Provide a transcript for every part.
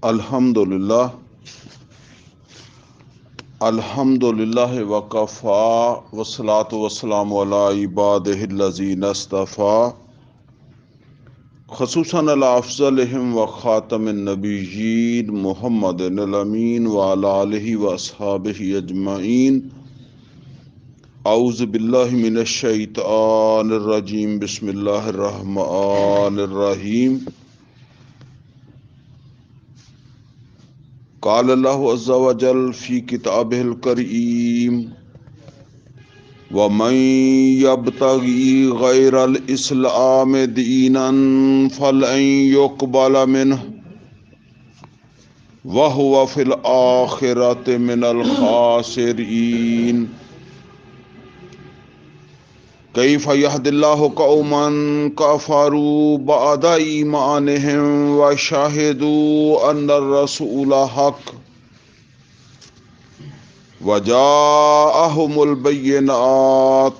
अल्हम्दुलिल्लाह अल्हम्दुलिल्लाह वकफ़ा वस्सलातु वस्सलामु अला इबादिहिल्लज़ीना इस्तफ़ा ख़ुसूसन अला अफ़ज़लिहिम व ख़ातमिन नबिय्यीन मुहम्मदिल अमीन व अला आलिहि व अस्हाबिहि अजमईन। औज़ु बिल्लाहि मिनश शैतानिर रजीम। बिस्मिल्लाहिर रहमानिर रहीम। क़ाल अल्लाहु अज़्ज़ा व जल फ़ी किताबिहिल करीम व मन यब्तगी गैरल इस्लाम दीनन फलन युक़बल मिन्हु व हुवा फ़िल आख़िरति मिनल ख़ासिरीन। कैफ़ यहदिल्लाहु क़ौमन कफ़रू बअद ईमानिहिम व शहिदू अन्नर रसूल हक़ व जाअहुमुल बय्यिनात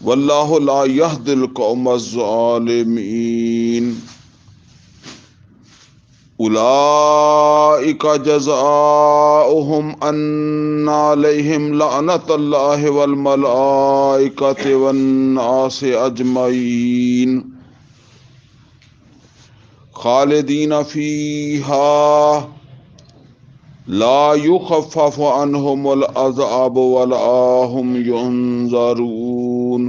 वल्लाहु ला यहदिल क़ौमज़ ज़ालिमीन। उलाइका जज़ाउहुम अन्ना अलैहिम लअनतुल्लाहि वल मलाइकति वन नासि अजमईन खालिदीन फ़ीहा ला युख़फ़फ़ु अन्हुमुल अज़ाब वला हुम युनज़रून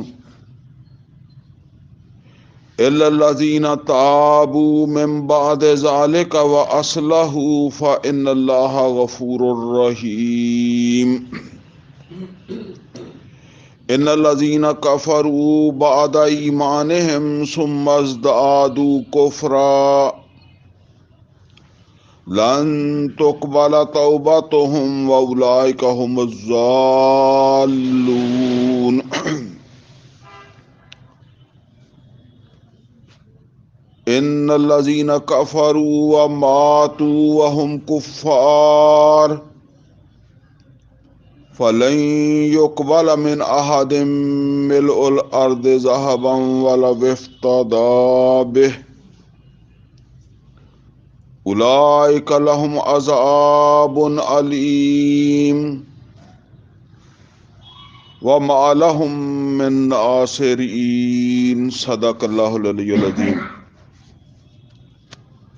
इल्लल्लज़ीना ताबू मिन बअद ज़ालिका व अस्लहू फ़इन्नल्लाहा गफ़ूरुर रहीम। इन्नल्लज़ीना कफ़रू बअद ईमानिहिम सुम्मा इज़दादू कुफ़्रा लन तुक़बल तौबतुहुम व उलाइका हुमुज़ ज़ाल्लून। इन्नल्लज़ीना कफ़रू व मातू व हुम कुफ़्फ़ार फ़लन युक़बल मिन अहदिम मिल्उल अर्दि ज़हबन वलव इफ़्तदा बिहि उलाइका लहुम अज़ाबुन अलीम व मा लहुम मिन नासिरीन। सदक़ल्लाहुल अलियुल अज़ीम।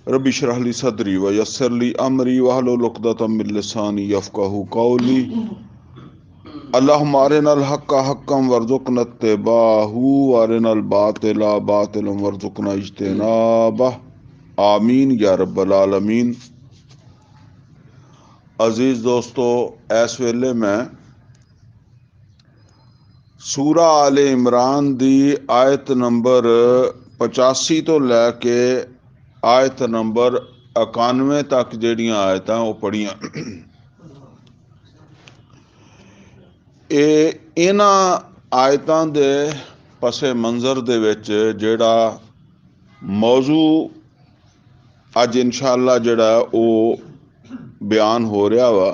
रब्बि इश्रह ली सदरी व यस्सिर ली अमरी वहलुल उक़दतम मिन लिसानी यफ़क़हू क़ौली। अल्लाहुम्मा अरिनल हक़्क़ हक़्क़न वरज़ुक़ना इत्तिबाअहू व अरिनल बातिला बातिलन वरज़ुक़ना इज्तिनाबह। आमीन या रब्बल आलमीन। अजीज़ दोस्तों, इस वेले मैं सूरा आले इमरान दी आयत नंबर 85 तो लैके आयत नंबर 91 तक ਜਿਹੜੀਆਂ आयतां वो पढ़ियां। इन्हां आयतां दे पसे मंज़र दे विच ਜਿਹੜਾ मौजू अज इंशाअल्लाह ਜਿਹੜਾ वो बयान हो रहा वा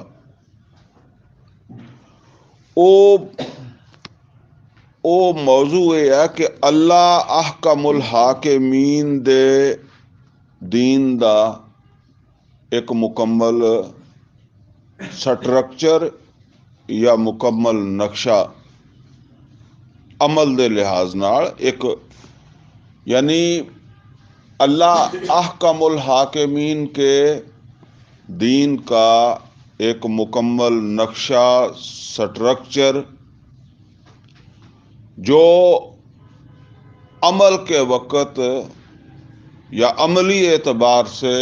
ओ मौजू ये है कि अल्लाह अहकमुल हाकिमीन दे दीन दा एक मुकम्मल स्ट्रक्चर या मुकम्मल नक्शा अमल दे लिहाज नाल एक, यानी अल्लाह अहकमुल हाकिमीन के दीन का एक मुकम्मल नक्शा स्ट्रक्चर जो अमल के वक़्त या अमली एतबार से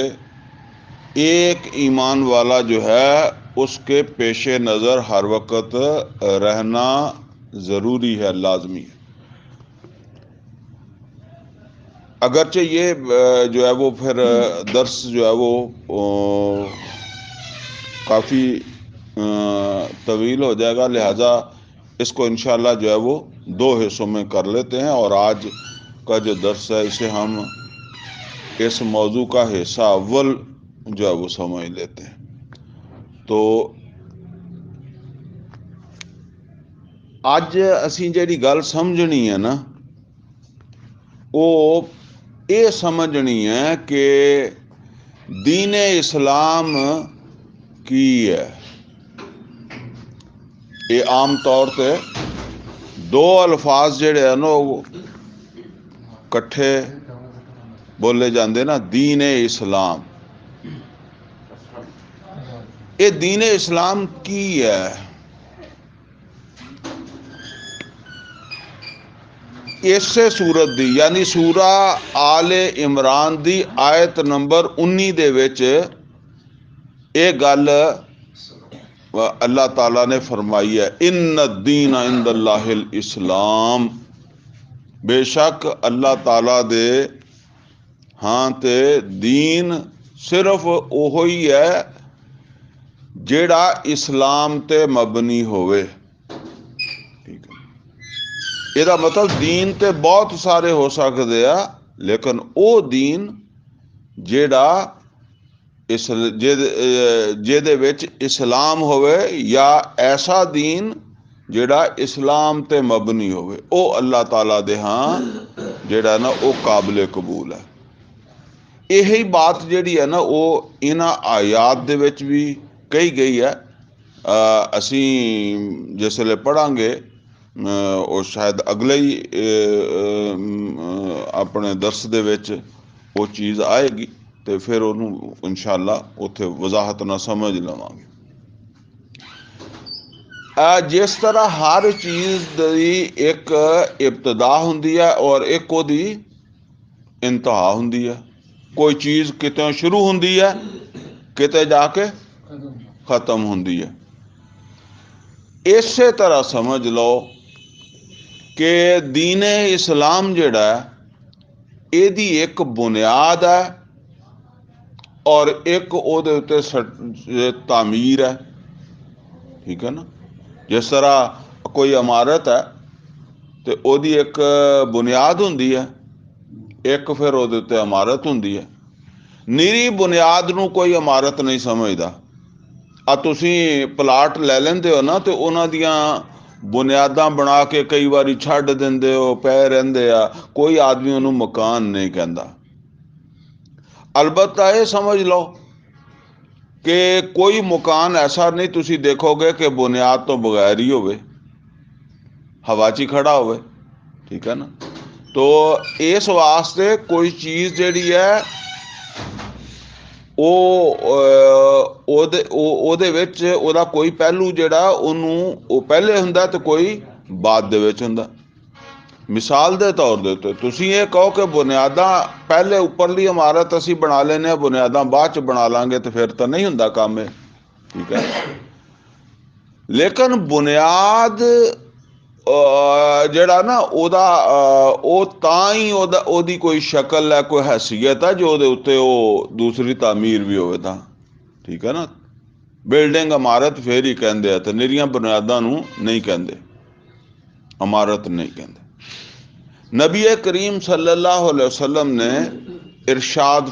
एक ईमान वाला जो है उसके पेश नज़र हर वक़्त रहना ज़रूरी है, लाजमी है। अगरचे ये जो है वो फिर दर्स जो है वो काफ़ी तवील हो जाएगा, लिहाजा इसको इंशाअल्लाह जो है वो 2 हिस्सों में कर लेते हैं और आज का जो दर्स है इसे हम इस मौजू का हिस्सा अव्वल जो है वो समझ लेते हैं। तो अज असी जिहड़ी गल समझनी है ना वो ये समझनी है कि दीन इस्लाम की है। ये आम तौर ते दो अल्फाज जिहड़े हैं ना कट्ठे बोले जाते ना, दीन इस्लाम। ये दीन इस्लाम की है? इसे सूरत दी यानी सूरा आले इमरान दी आयत नंबर 19 दे विच ये गल अल्लाह ताला ने फरमाई है, इन्न दीन इंदल्लाहिल इस्लाम। बेशक अल्लाह ताला दे हाँ ते दीन सिर्फ ओहो ही है जेड़ा इस्लाम ते मबनी होवे। ठीक है, ਇਹਦਾ मतलब दीन ते बहुत सारे हो सकते आ, लेकिन वो दीन जेड़ा ਜਿਹਦੇ ਵਿੱਚ इस्लाम होवे या ऐसा दीन जेड़ा इस्लाम ते मबनी होवे, वो अल्लाह ताला दे हाँ जेड़ा ना वो काबिल कबूल है। यही बात जेड़ी है ना वो इन्हां आयात दे विच भी कही गई है। असी जिसले पढ़ांगे और शायद अगले ही अपने दर्स दे विच वो चीज़ आएगी तो फिर उन्होंने इंशाअल्लाह उत्थे वजाहत ना समझ लवांगे। जिस तरह हर चीज़ की एक इब्तदा हुंदी है और एक ओदी इंतहा हुंदी है। कोई चीज़ कितों शुरू हुंदी है, किते जाके खत्म हुंदी है। इसे तरह समझ लो कि दीन इस्लाम जिहड़ा है इहदी एक बुनियाद है और एक ओहदे उत्ते तामीर है। ठीक है ना, जिस तरह कोई इमारत है तो ओहदी एक बुनियाद हुंदी है, एक फिर ओहदे उत्ते इमारत हुंदी है। निरी बुनियाद नूं कोई इमारत नहीं समझदा। आ तुसीं प्लाट लै लैंदे हो ना तो उन्हां दियां बुनियादां बना के कई बारी छड्ड दिंदे हो, पै रहिंदे आ, कोई आदमी उहनूं मकान नहीं कहंदा। अलबत्ता ये समझ लो कि कोई मकान ऐसा नहीं तुसी देखोगे कि बुनियाद तो बगैर ही होवे, हवा च ही खड़ा होवे। ठीक है ना, तो इस वास्ते कोई चीज़ जिहड़ी है ਉਹਦੇ ਵਿੱਚ ਉਹਦਾ ਕੋਈ ਪਹਿਲੂ ਜਿਹੜਾ ਉਹਨੂੰ ਉਹ ਪਹਿਲੇ ਹੁੰਦਾ ਤੇ ਕੋਈ ਬਾਅਦ ਦੇ ਵਿੱਚ ਹੁੰਦਾ। ਮਿਸਾਲ ਦੇ ਤੌਰ ਦੇ ਉੱਤੇ ਤੁਸੀਂ ਇਹ ਕਹੋ ਕਿ ਬੁਨਿਆਦਾਂ ਪਹਿਲੇ ਉੱਪਰਲੀ ਇਮਾਰਤ ਅਸੀਂ ਬਣਾ ਲੈਂਦੇ ਹਾਂ, ਬੁਨਿਆਦਾਂ ਬਾਅਦ 'ਚ ਬਣਾ ਲਾਂਗੇ ਤੇ ਫਿਰ ਤਾਂ ਨਹੀਂ ਹੁੰਦਾ ਕੰਮ ਇਹ। ਠੀਕ ਹੈ, ਲੇਕਿਨ ਬੁਨਿਆਦ ਜਿਹੜਾ ਨਾ ਉਹਦਾ ਉਹ ਤਾਂ ਹੀ ਉਹਦੀ ਕੋਈ ਸ਼ਕਲ ਹੈ, ਕੋਈ ਹੈਸੀਅਤ ਹੈ ਜੋ ਉਹਦੇ ਉੱਤੇ ਉਹ ਦੂਸਰੀ ਤਾਮੀਰ ਵੀ ਹੋਵੇ ਤਾਂ। ਠੀਕ ਹੈ ਨਾ, ਬਿਲਡਿੰਗ ਇਮਾਰਤ ਫਿਰ ਹੀ ਕਹਿੰਦੇ ਆ ਤੇ ਨਿਰੀਆਂ ਬੁਨਿਆਦਾਂ ਨੂੰ ਨਹੀਂ ਕਹਿੰਦੇ, ਇਮਾਰਤ ਨਹੀਂ ਕਹਿੰਦੇ। नबी करीम सल्लल्लाहु अलैहि वसल्लम ने इरशाद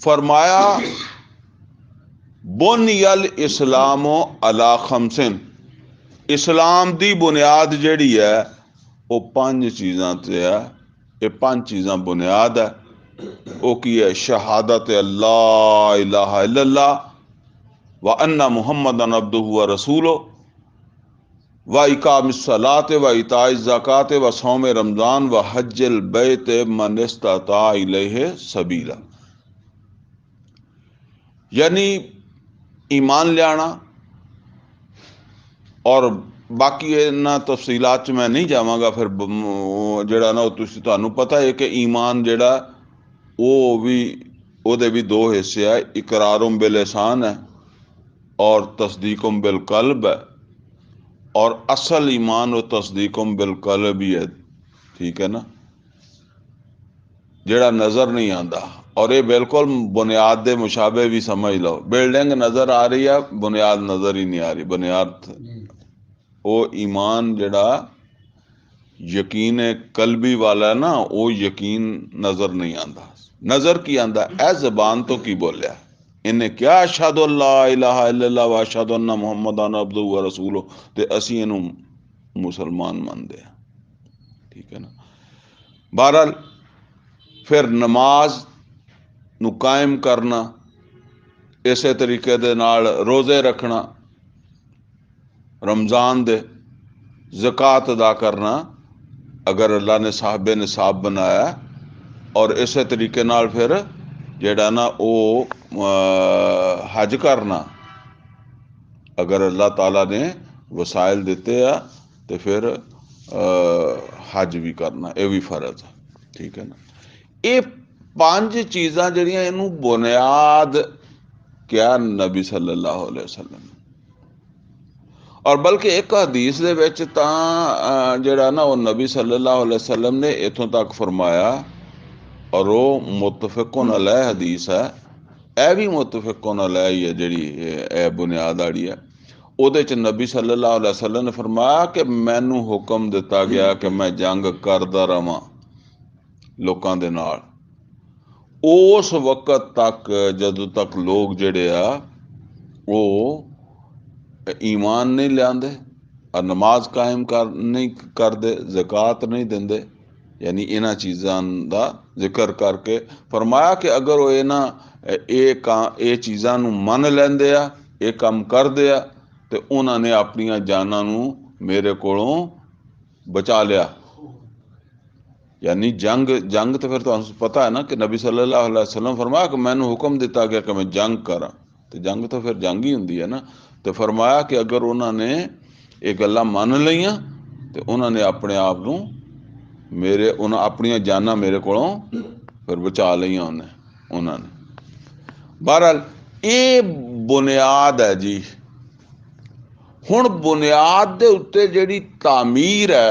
फरमाया बुनियल इस्लामो अला खमसिन। इस्लाम दी बुनियाद जिहड़ी है वो 5 चीज़ां ते है। ये 5 चीज़ां बुनियाद है। वो की है? शहादत अल्लाह इलाहा इल्लल्लाह व अन्ना मुहम्मदन अब्दुहु व रसूलुहु व इकामिस सलात व इताइज ज़कात व सौम रमज़ान व हज्जिल बैत मन इस्तता इलैहि सबीला। यानी ईमान लियाना, और बाकी इन्हां तफसीलात च मैं नहीं जावांगा। फिर जिहड़ा ना तुहानूं पता है कि ईमान जिहड़ा वो भी ओहदे भी 2 हिस्से है, इकरारुम बिल लिसान है और तस्दीकुम बिल कल्ब है। और असल ईमान और तस्दीकुम बिल कल्ब ही है। ठीक है ना, जेड़ा नज़र नहीं आता। और ये बिल्कुल बुनियाद दे मुशाबे भी समझ लो। बिल्डिंग नज़र आ रही है, बुनियाद नज़र ही नहीं आ रही। बुनियाद वो ईमान जेड़ा यकीन कल्बी वाला ना, वो यकीन नज़र नहीं आता। नज़र की आंदा ए ज़बान तो की बोलिया इन्हें क्या अशहदु अल्ला इलाहा इल्लल्लाह व अशहदु अन्ना मुहम्मदन अब्दुहु व रसूलुहु, ते असी इनू मुसलमान मानते हैं। ठीक है ना। बहरहाल फिर नमाज ਨੂੰ ਕਾਇਮ ਕਰਨਾ, ਇਸੇ ਤਰੀਕੇ ਦੇ ਨਾਲ ਰੋਜ਼ੇ ਰੱਖਣਾ रमज़ान दे, ज़कात अदा करना अगर अल्लाह ने साहबे निसाब बनाया, और इसे तरीके नाल फिर जेड़ा ना वो हज करना अगर अल्लाह ताला ने वसाइल दिते आ तो फिर हज भी करना, ये भी फर्ज है। ठीक है ना। ये 5 चीज़ां जिहड़ियां इहनूं बुनियाद क्या नबी सल्लल्लाहु अलैहि वसल्लम, और बल्कि एक हदीस दे विच तां जिहड़ा ना वो नबी सल्लल्लाहु अलैहि वसल्लम ने इत्थों तक फरमाया, और वो मुतफिकुन अलैह हदीस है, यह भी मुतफिकुन अलैह ही है जिहड़ी बुनियाद वाली है। उहदे च नबी सल्लल्लाहु अलैहि वसल्लम ने फरमाया कि मैनू हुक्म दिता गया कि मैं जंग करदा रवां लोकां दे नाल उस वक्त तक जदों तक लोग जिहड़े आ वो ईमान नहीं लियाते और नमाज कायम नहीं करते, ज़कात नहीं देंदे, यानी इन्हां चीज़ां का जिक्र करके फरमाया कि अगर वो ये चीज़ां नूं मन लैंदे आ, ये काम करदे आ, ते उन्हां ने अपनियां जानां नूं मेरे कोलों बचा लिया। यानी जंग तो फिर तुहानूं पता है ना कि नबी सल्लल्लाहु अलैहि वसल्लम फरमाया कि मैनूं हुक्म दिता गया कि मैं जंग करा, तो जंग तो फिर जंग ही हुंदी है ना। तो फरमाया कि अगर उन्होंने ये गल्लां मान लईयां तो उन्होंने अपने आप नूं अपनियां जानां मेरे कोलों फिर बचा लईयां उन्होंने। बहरहाल ये बुनियाद है जी। हुण बुनियाद दे उत्ते जिहड़ी तामीर है,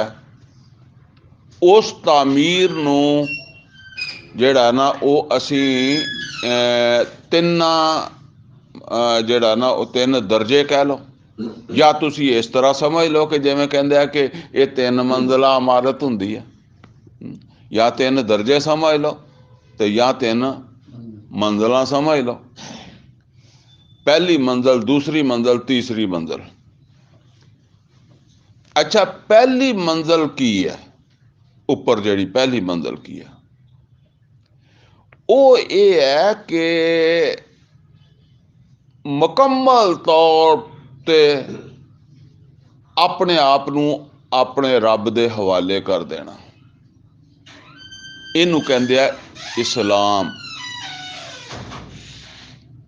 उस तामीर नूं जिहड़ा ना वो असीं जिहड़ा ना वो 3 दर्जे कह लो, या तुसीं इस तरह समझ लो कि जिवें कहंदे आ कि ये 3 मंजिला इमारत हुंदी है, या 3 दर्जे समझ लो, तो या 3 मंजिलां समझ लो, पहली मंजिल, दूसरी मंजिल, तीसरी मंजिल। अच्छा, पहली मंजिल की है, उपर जिहड़ी पहली मंजिल की है, वो ये है कि मुकम्मल तौर ते अपने आप नूं अपने रब दे हवाले कर देना। इनू कहंदे आ इस्लाम।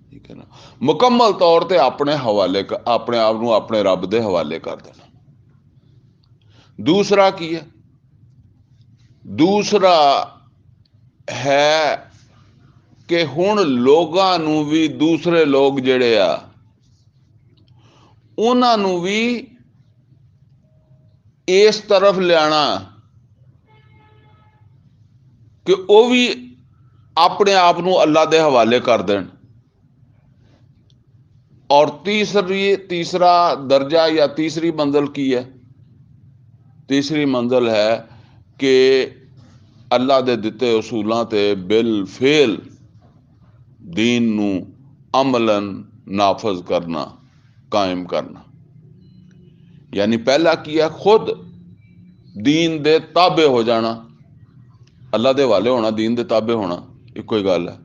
ठीक है ना। मुकम्मल तौर ते अपने आप नूं अपने रब दे हवाले कर देना। दूसरा की है? दूसरा है कि हुण लोगां नूं भी दूसरे लोग जिहड़े आ उन्हां नूं भी इस तरफ लियाना कि वो भी अपने आप नूं अल्लाह दे हवाले कर देन। और तीसरा दर्जा या तीसरी मंजिल की है? तीसरी मंजिल है कि अल्लाह दे दिते उसूलां ते बिल फेल दीन नूं अमलन नाफज करना, कायम करना। यानी पहला किया खुद दीन दे ताबे हो जाना, अल्लाह दे हवाले होना, दीन दे ताबे होना, इको ही गल है।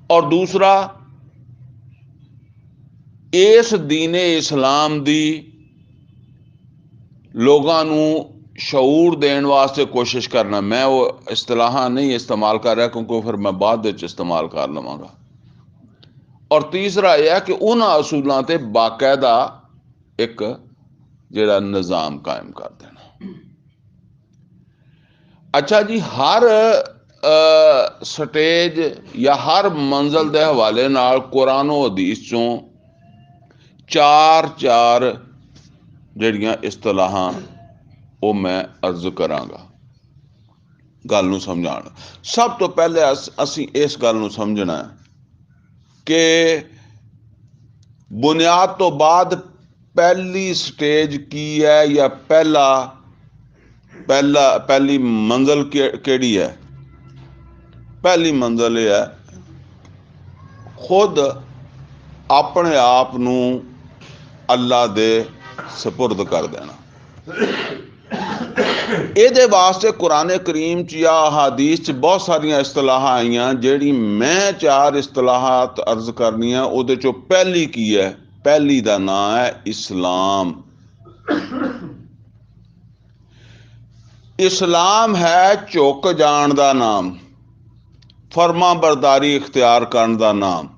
और दूसरा इस दीने इस्लाम दी लोगां नूं शऊर देण वास्ते कोशिश करना। मैं वो इस्तलाहां नहीं इस्तेमाल कर रहा क्योंकि फिर मैं बाद विच इस्तेमाल कर लवांगा। और तीसरा यह है कि उन्हां असूलां ते बाकायदा एक जिहड़ा निज़ाम कायम कर देना। अच्छा जी, हर स्टेज या हर मंजिल के हवाले नाल कुरान और हदीस चों 4 जिहड़ियां इस्तलाहां वो मैं अर्ज करांगा गल नूं समझाण। सब तो पहले असीं इस गल नूं समझना है कि बुनियाद तो बाद पहली स्टेज की है या पहली मंजिल केड़ी है? पहली मंजिल यह है खुद अपने आप नूं अल्लाह दे सपुर्द कर देना। ਇਹਦੇ ਵਾਸਤੇ कुरान करीम च या हदीस च बहुत सारिया इस्तलाह आईयां, ਜਿਹੜੀ मैं 4 इस्तलाहात अर्ज करनियां। ਉਹਦੇ ਚੋਂ पहली की है, पहली ਦਾ ਨਾਂ है इस्लाम। इस्लाम है झुक जाण ਦਾ नाम, फरमा बरदारी इख्तियार करन ਦਾ नाम।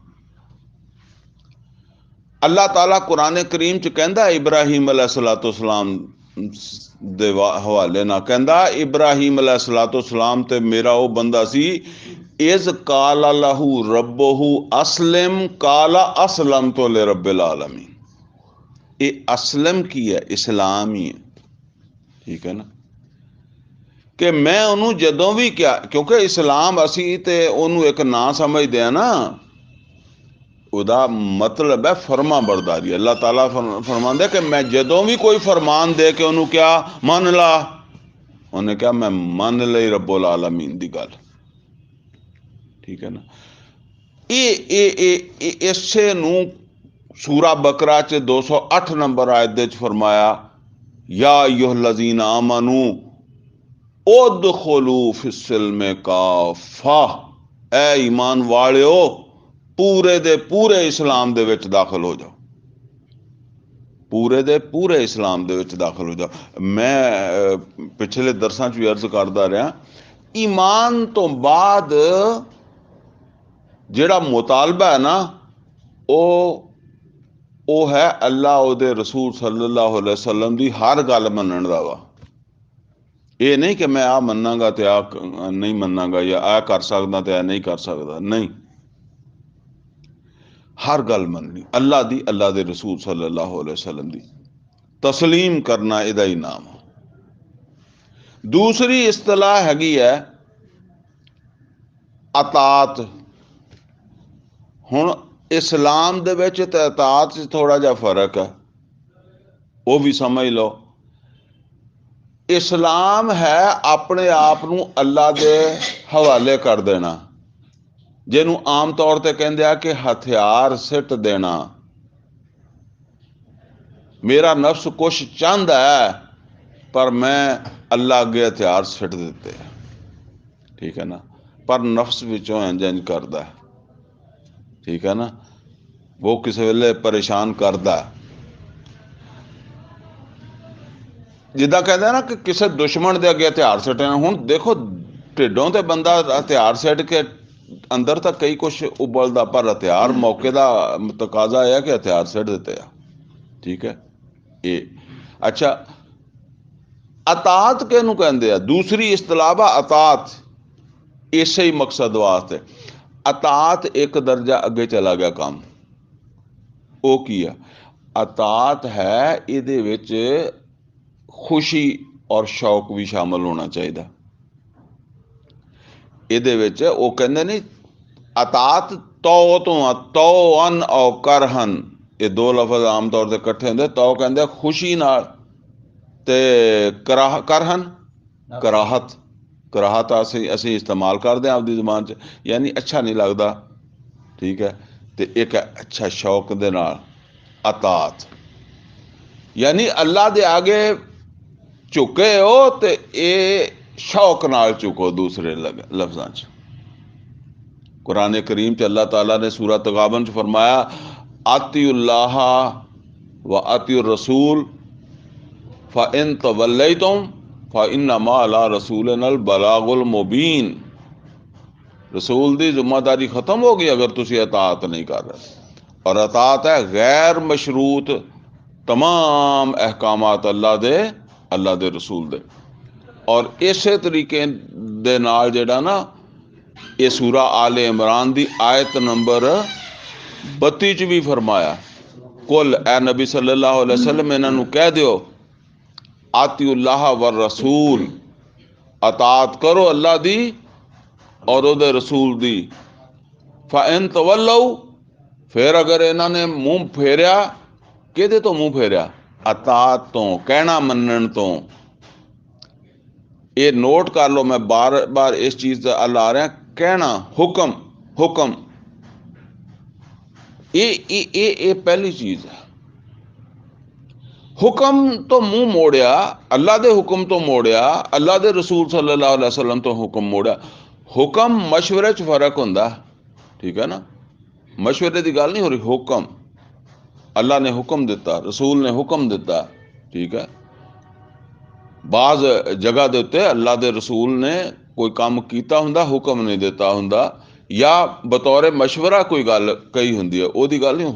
अल्लाह ताला कुरान करीम च कहंदा इब्राहिम अलैहिस्सलाम दे हवाले ना, कहंदा इब्राहिम अलैहिस्सलाम ते मेरा वो बंदा सी, इज़ काला लहू रब्बहू अस्लिम काला असलम तो ले रब्बिल आलमीन। ये असलम की है, इस्लाम ही है, ठीक है ना। कि मैं उन्होंने जदों भी क्या, क्योंकि इस्लाम असी ते उन्होंने एक ना समझते हैं ना, ਉਹਦਾ मतलब है फरमा बरदारी। अल्लाह ताला फरमांदा कि मैं जदों भी कोई फरमान दे के उन्होंने क्या मन ला, उन्हें क्या मैं मन लई रब्बुल आलमीन दी गल, ठीक है ना। ये इसे नूं सूरा बकरा च 208 नंबर आयत दे च फरमाया, या अय्युहल्लज़ीना आमनू उदखुलू फिस्सिल्म काफ़ा, ऐ ईमान वालियो पूरे दे पूरे इस्लाम दे विच दाखिल हो जाओ, पूरे दे पूरे इस्लाम दे विच दाखिल हो जाओ। मैं पिछले दरसां च भी अर्ज करदा रहा, ईमान तो बाद जिहड़ा मुतालबा है ना, वो है अल्लाह उहदे रसूल सल्लल्लाहु अलैहि वसल्लम दी हर गल मनण दा वा। ये नहीं कि मैं आ मन्नांगा ते आ नहीं मन्नांगा, या आ कर सकदा ते आ नहीं कर सकदा, नहीं। हर गल मननी अल्लाह दी, अल्लाह दे रसूल सल्लल्लाहु अलैहि वसल्लम दी, तस्लीम करना इहदा ही नाम। दूसरी इस्तलाह हैगी है अतात। हुण इस्लाम दे विच ते अतात च थोड़ा जिहा फर्क है, वो भी समझ लो। इस्लाम है अपने आप नूं अल्लाह दे हवाले कर देना, जिन्हों आम तौर पर कहते हैं कि हथियार सिट देना। मेरा नफ्स कुछ चाहता है पर मैं अल्लाह अगे हथियार सिट दिते, ठीक है ना। पर नफ्स विचों इंज करता है, ठीक है ना। वो किसी वेले परेशान करता है, जिदा कहते ना कि किसी दुश्मन के अगे हथियार सिटना। हुण देखो ढिडों ते बंदा हथियार सिट के अंदर तक कई कुछ उबलदा, पर हथियार मौके का तकाजा है कि हथियार सिट दिते आ, ठीक है। ये अच्छा, अतात किहनूं कहंदे आ? दूसरी इस्तलाह अतात इसे ही मकसद वास्ते। अतात एक दर्जा अगे चला गया काम, वो की है? अतात है इहदे विच खुशी और शौक भी शामिल होना चाहिए। इहदे विच वो कहंदे नहीं, अतात तो अन और करहन, ये दो लफज आम तौर पर इकट्ठे होंगे। तो कहंदे खुशी नाल ते करहन कराहत, कराहत असी इस्तेमाल करते हैं आपकी जुबान च, यानी अच्छा नहीं लगता, ठीक है। तो एक अच्छा शौक दे नाल अतात, यानी अल्लाह दे आगे झुके हो तो ये शौक नाल झुको। दूसरे लफ्जां च कुरान करीम च अल्लाह ताला ने सूरह तगाबन च फरमाया, आतिउल्लाह व आतिउर रसूल फ़इन तवल्लैतुम फ़इन्नमा अला रसूलिनल बलागुल मुबीन। रसूल दी जिम्मेदारी खत्म हो गई अगर तुसी अतात नहीं कर रहे। और अतात है गैर मशरूत तमाम अहकामात अल्लाह दे रसूल दे। और इसे तरीके दे नाल जेड़ा ना, ये सूरा आले इमरान दी आयत नंबर 32 च भी फरमाया, कुल ए नबी सल्लल्लाहु अलैहि वसल्लम इन्हां नूं कह दिओ, आतिउल्लाह व रसूल, अतात करो अल्लाह दी और उहदे रसूल दी। फ़इन तवल्लौ, फिर अगर इन्हां ने मुंह फेरिया, किहदे तो मुंह फेरिया? अतात तो, कहना मनण तो। ये नोट कर लो, मैं बार बार इस चीज का ला रहा, कहना, हुक्म, हुक्म, ये पहली चीज है। हुक्म तो मुंह मोड़िया, अल्लाह के हुक्म तो मोड़िया, अल्लाह के रसूल सल्लल्लाहु अलैहि वसल्लम तो हुक्म मोड़िया। हुक्म मशवरे च फर्क होंदा, ठीक है ना, मशवरे की गल नहीं हो रही। हुक्म अल्लाह ने हुक्म दिता, रसूल ने हुक्म दिता, ठीक है। बाज़ जगह के उत्ते अल्लाह के रसूल ने कोई काम किया हुंदा, हुक्म नहीं दिता हुंदा, या बतौर मशवरा कोई गल कही हुंदी है, ओदी गल नहीं।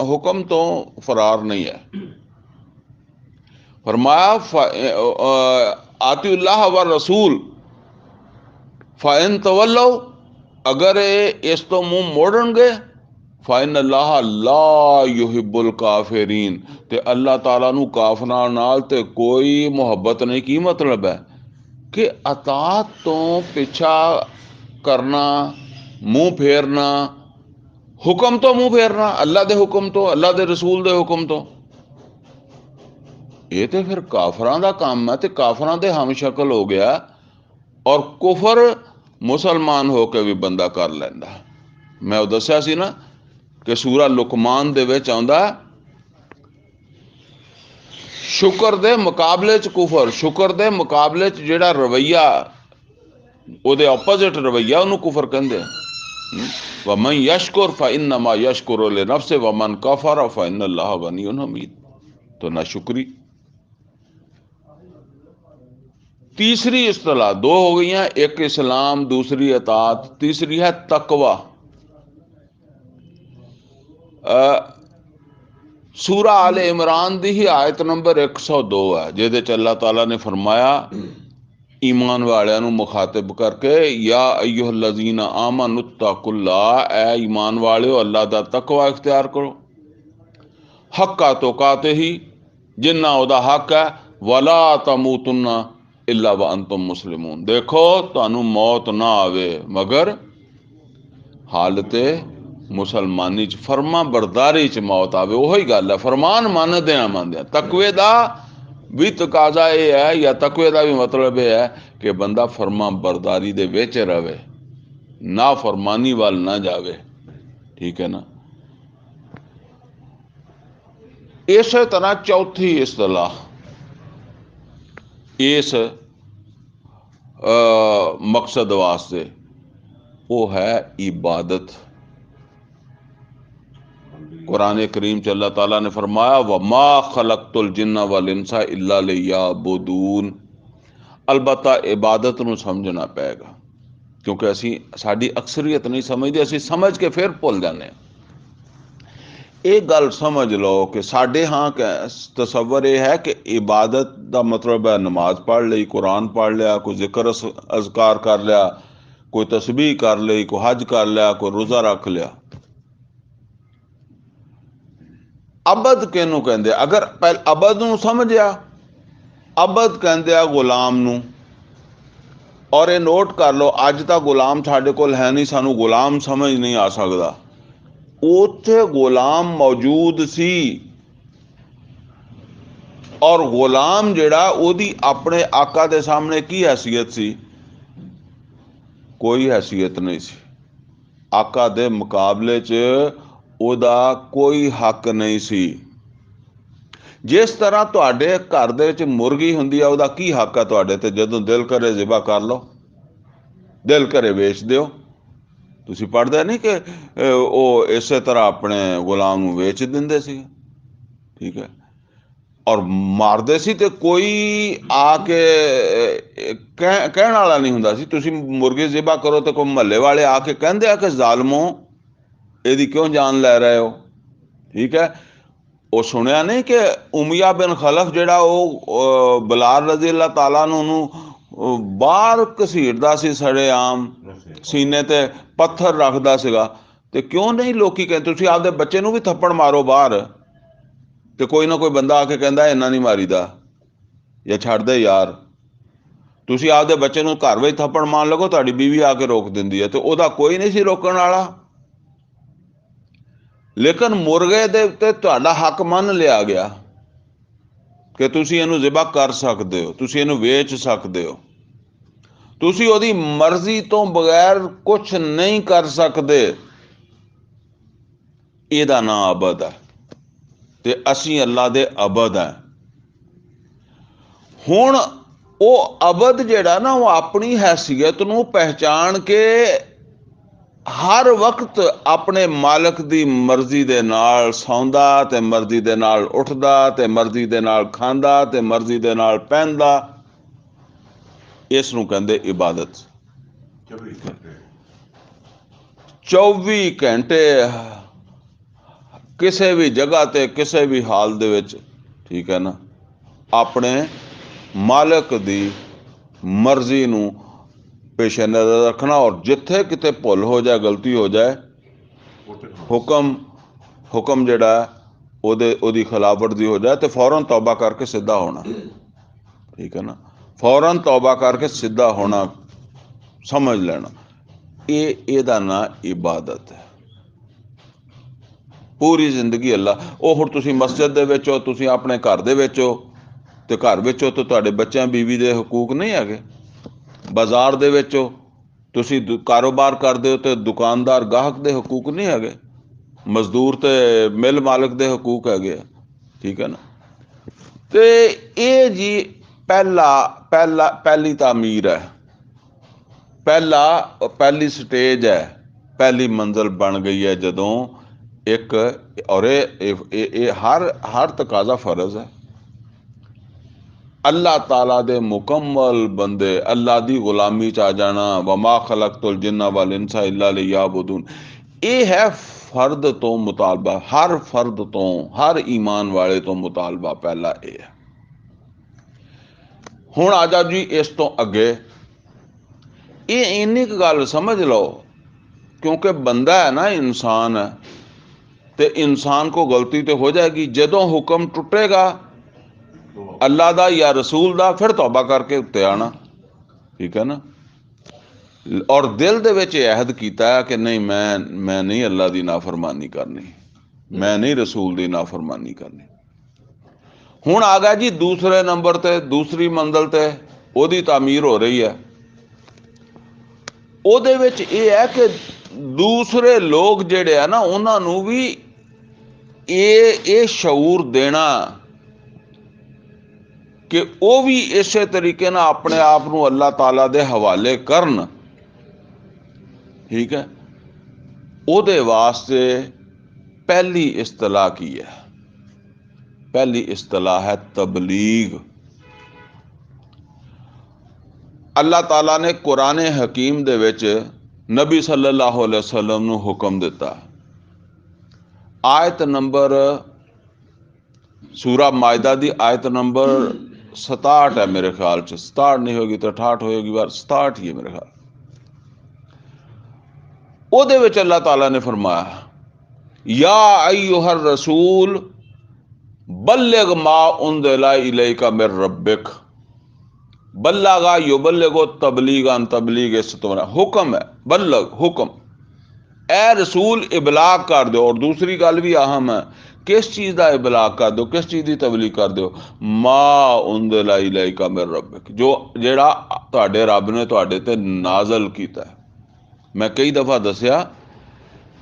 हुक्म तो फरार नहीं है। फरमाया आतिउल्लाह व रसूल फ़इन तवल्लो, अगर इस तो मुंह मोड़नगे, फ़इन अल्लाह ला युहिब्बुल काफिरीन, ते अल्लाह ताला नू काफरां नाल ते कोई मुहब्बत नहीं। की मतलब है कि अतात तो पिछा करना, मुंह फेरना, हुक्म तो मुंह फेरना अल्लाह के हुक्म तो, अल्लाह के रसूल के हुक्म तो, ये तो फिर काफरां दा काम है, तो काफरां दे हम शक्ल हो गया। और कुफर मुसलमान होकर भी बंदा कर लैंदा। मैं वो दस्या सी ना कि सूरा लुकमान दे विच आउंदा, शुक्र दे मुकाबले च कुफर, शुक्र दे मुकाबले च जिहड़ा रवैया, ਉਹਦੇ ਆਪੋजिट रवैया ਉਹਨੂੰ कुफर कहंदे आ। वमन यशकुर फइन्नमा यशकुरु लिनफ्सिही वमन कफर फइन्नल्लाह गनियुन हमीद। तो ना शुक्री। तीसरी इस्तिलाह दो हो गई हैं, एक इस्लाम, दूसरी अतात, तीसरी है तकवा। सूरा आले इमरान दी ही आयत नंबर 102 है, जिहदे च अल्लाह ताला ने फरमाया ईमान वालियां नू मुखातिब करके, या अय्युहल्लज़ीना आमनुत्तकुल्लाह, ऐ ईमान वालियो अल्लाह दा तकवा इख्तियार करो, हक्का तुकाते ही, जिन्ना ओदा हक है, वला तमूतुन्ना इल्ला व अंतुम मुस्लिमून। देखो तुहानू मौत ना आवे मगर हालते मुसलमानी च, फरमा बरदारी च मौत आवे। वही गल है, फरमान मनदे मनदे। तकवे दा भी तकाजा यह है, या तकवे का भी मतलब यह है कि बंदा फरमा बरदारी दे विच रहे, ना फरमानी वाल ना जावे, ठीक है ना। इस तरह चौथी इस्तलाह इस मकसद वास्ते वो है इबादत। कुरान करीम च अल्लाह ताला ने फरमाया, वमा खलक़तुल जिन्ना वल इंसा इल्ला लियअबुदून। अलबत्ता इबादत नूं समझना पेगा, क्योंकि असी साडी अक्सरियत नहीं समझते, असी समझ के फिर भुल जाने। एक गल समझ लो कि साडे हाँ तसव्वुर यह है कि इबादत का मतलब है नमाज पढ़ ली, कुरान पढ़ लिया, कोई जिक्र अज़कार कर लिया, कोई तस्बीह कर ली, कोई हज कर लिया, कोई रोज़ा रख लिया। अबद किहनूं कहंदे? अगर पहले अबद नूं समझिया, अबद कहंदे आ गुलाम नूं। और ये नोट कर लो, अज तक गुलाम साडे कोल है नहीं, सानू गुलाम समझ नहीं आ सकता। उत्थे गुलाम मौजूद सी, और गुलाम जिहड़ा ओदी अपने आका दे सामने की हैसियत सी? कोई हैसियत नहीं सी। आका दे मुकाबले च ओदा कोई हक नहीं सी। जिस तरह तुहाडे घर दे विच मुर्गी हुंदी है, ओदा की हक है तुहाडे ते? जदों दिल करे ज़िबा कर लो, दिल करे बेच दिओ। तुसीं पढ़दे नहीं कि वो इस तरह अपने गुलाम नूं वेच दिंदे सी, ठीक है। और मारदे सी ते कोई आके कहण वाला नहीं हुंदा सी। तुसीं मुर्गी ज़िबा करो तो कोई महल्ले वाले आके कहंदे आ कि ज़ालमो इहदी क्यों जान लै रहे हो, ठीक है। वो सुनिया नहीं कि उमैया बिन खलफ जिहड़ा वो बिलाल रज़ी अल्लाह ताला नूं बाहर घसीटदा सी, सड़ेआम सीने ते पत्थर रखदा सीगा, ते क्यों नहीं लोकी कहते तुसीं आपदे बच्चे नूं भी थप्पड़ मारो बाहर, ते कोई ना कोई बंदा आके कहंदा इन्ना नहीं मारीदा, या छड्ड दे यार। तुसीं आपदे बच्चे नूं घर विच थप्पड़ मार लगो, तुहाडी बीवी आके रोक दिंदी है, ते ओहदा कोई नहीं सी रोकण वाला। लेकिन मुर्गे दे उत्ते तुहाडा हक मन लिया गया कि तुसीं इहनूं ज़िबा कर सकदे हो, तुसीं इहनूं वेच सकदे हो, तुसीं ओहदी मर्जी तो बगैर कुछ नहीं कर सकदे। इहदा नाम अबद है, ते असीं अल्लाह दे अबद हैं। हुण वो अबद जिहड़ा ना वो अपनी हैसियत नूं पहचान के हर वक्त अपने मालक दी मर्जी दे नाल सौंदा ते मर्जी दे नाल उठदा ते मर्जी दे नाल खांदा ते मर्जी दे नाल पहनदा, इस नूं कहंदे इबादत। 24 घंटे किसी भी जगह ते किसी भी हाल दे विच, ठीक है ना, अपने मालक दी मर्जी नूं पेशे नज़र रखना। और जिथे किते भुल हो जाए, गलती हो जाए, हुक्म जिहड़ा ओदी खिलाफवर्जी हो जाए तो फौरन तौबा करके सीधा होना, ठीक है ना, फौरन तौबा करके सीधा होना, समझ लेना एदा ना इबादत है। पूरी जिंदगी अल्लाह, वो हुण तुसीं मस्जिद दे विच हो, तुसीं अपने घर दे विच हो ते घर विच हो तो तुहाडे बच्चों बीवी दे हकूक नहीं हैगे। बाजार दे विच हो, तुसीं कारोबार करदे हो तो दुकानदार गाहक दे हकूक नहीं हैगे, मजदूर ते मिल मालक दे हकूक हैगे, ठीक है ना। ते ये जी पहली तामीर है, पहली स्टेज है, पहली मंजिल बन गई है जदों एक। और ये हर तकाजा फर्ज है। अल्लाह ताला दे मुकम्मल बंदे अल्लाह दी गुलामी च आ जाना, वमा खलकतुल जिन्ना वल इंसा इल्ला लियाबुदून, ये है फर्द तो मुतालबा, हर फर्द तो, हर ईमान वाले तो मुतालबा पहला ये है। हुण आ जाओ जी इस तो अगे, ये इन्नी क गल समझ लो, क्योंकि बंदा है ना, इंसान है, तो इंसान को गलती तो हो जाएगी। जदों हुक्म टुटेगा अल्लाह दा या रसूल दा, फिर तौबा करके उत्ते आना, ठीक है ना। और दिल दे विच अहद कीता है कि नहीं, मैं नहीं अल्लाह दी नाफरमानी करनी, मैं नहीं रसूल दी नाफरमानी करनी। हुण आ गया जी दूसरे नंबर ते, दूसरी मंजिल ते ओदी तामीर हो रही है। ओदे विच ये है कि दूसरे लोग जिहड़े है ना, उन्हां नूं भी ये शऊर देना कि वह भी इस तरीके ना अपने आप को अल्लाह ताला दे हवाले करन, ठीक है। उहदे वास्ते पहली इस्तलाह की है, पहली इस्तलाह है तबलीग। अल्लाह ताला ने कुरान हकीम दे विच नबी सल्लल्लाहु अलैहि वसल्लम नूं हुक्म दिता। आयत नंबर, सूरा मायदा दी आयत नंबर 67 है मेरे ख्याल च, 67 नहीं होगी तो 68 होगी, बार 67 ही है मेरे ख्याल। ओदे विच अल्लाह ताला ने फरमाया, या अय्युहर रसूल बल्लिग मा उन्ज़िला इलैका मिर रब्बिक, बल्लगा युबल्लिगु तबलीगन, तबलीग इस तुम्हारा हुक्म है, बल्लग हुक्म, ए रसूल इबलाग कर दो। और दूसरी गल भी अहम है, किस चीज़ का इबलाग कर दो, किस चीज़ की तबलीग कर दो, मा उन्ज़िला इलैका मिर रब्बिक, जो जेड़ा तुहाडे रब ने तुहाडे ते नाज़ल कीता है। मैं कई दफ़ा दसिया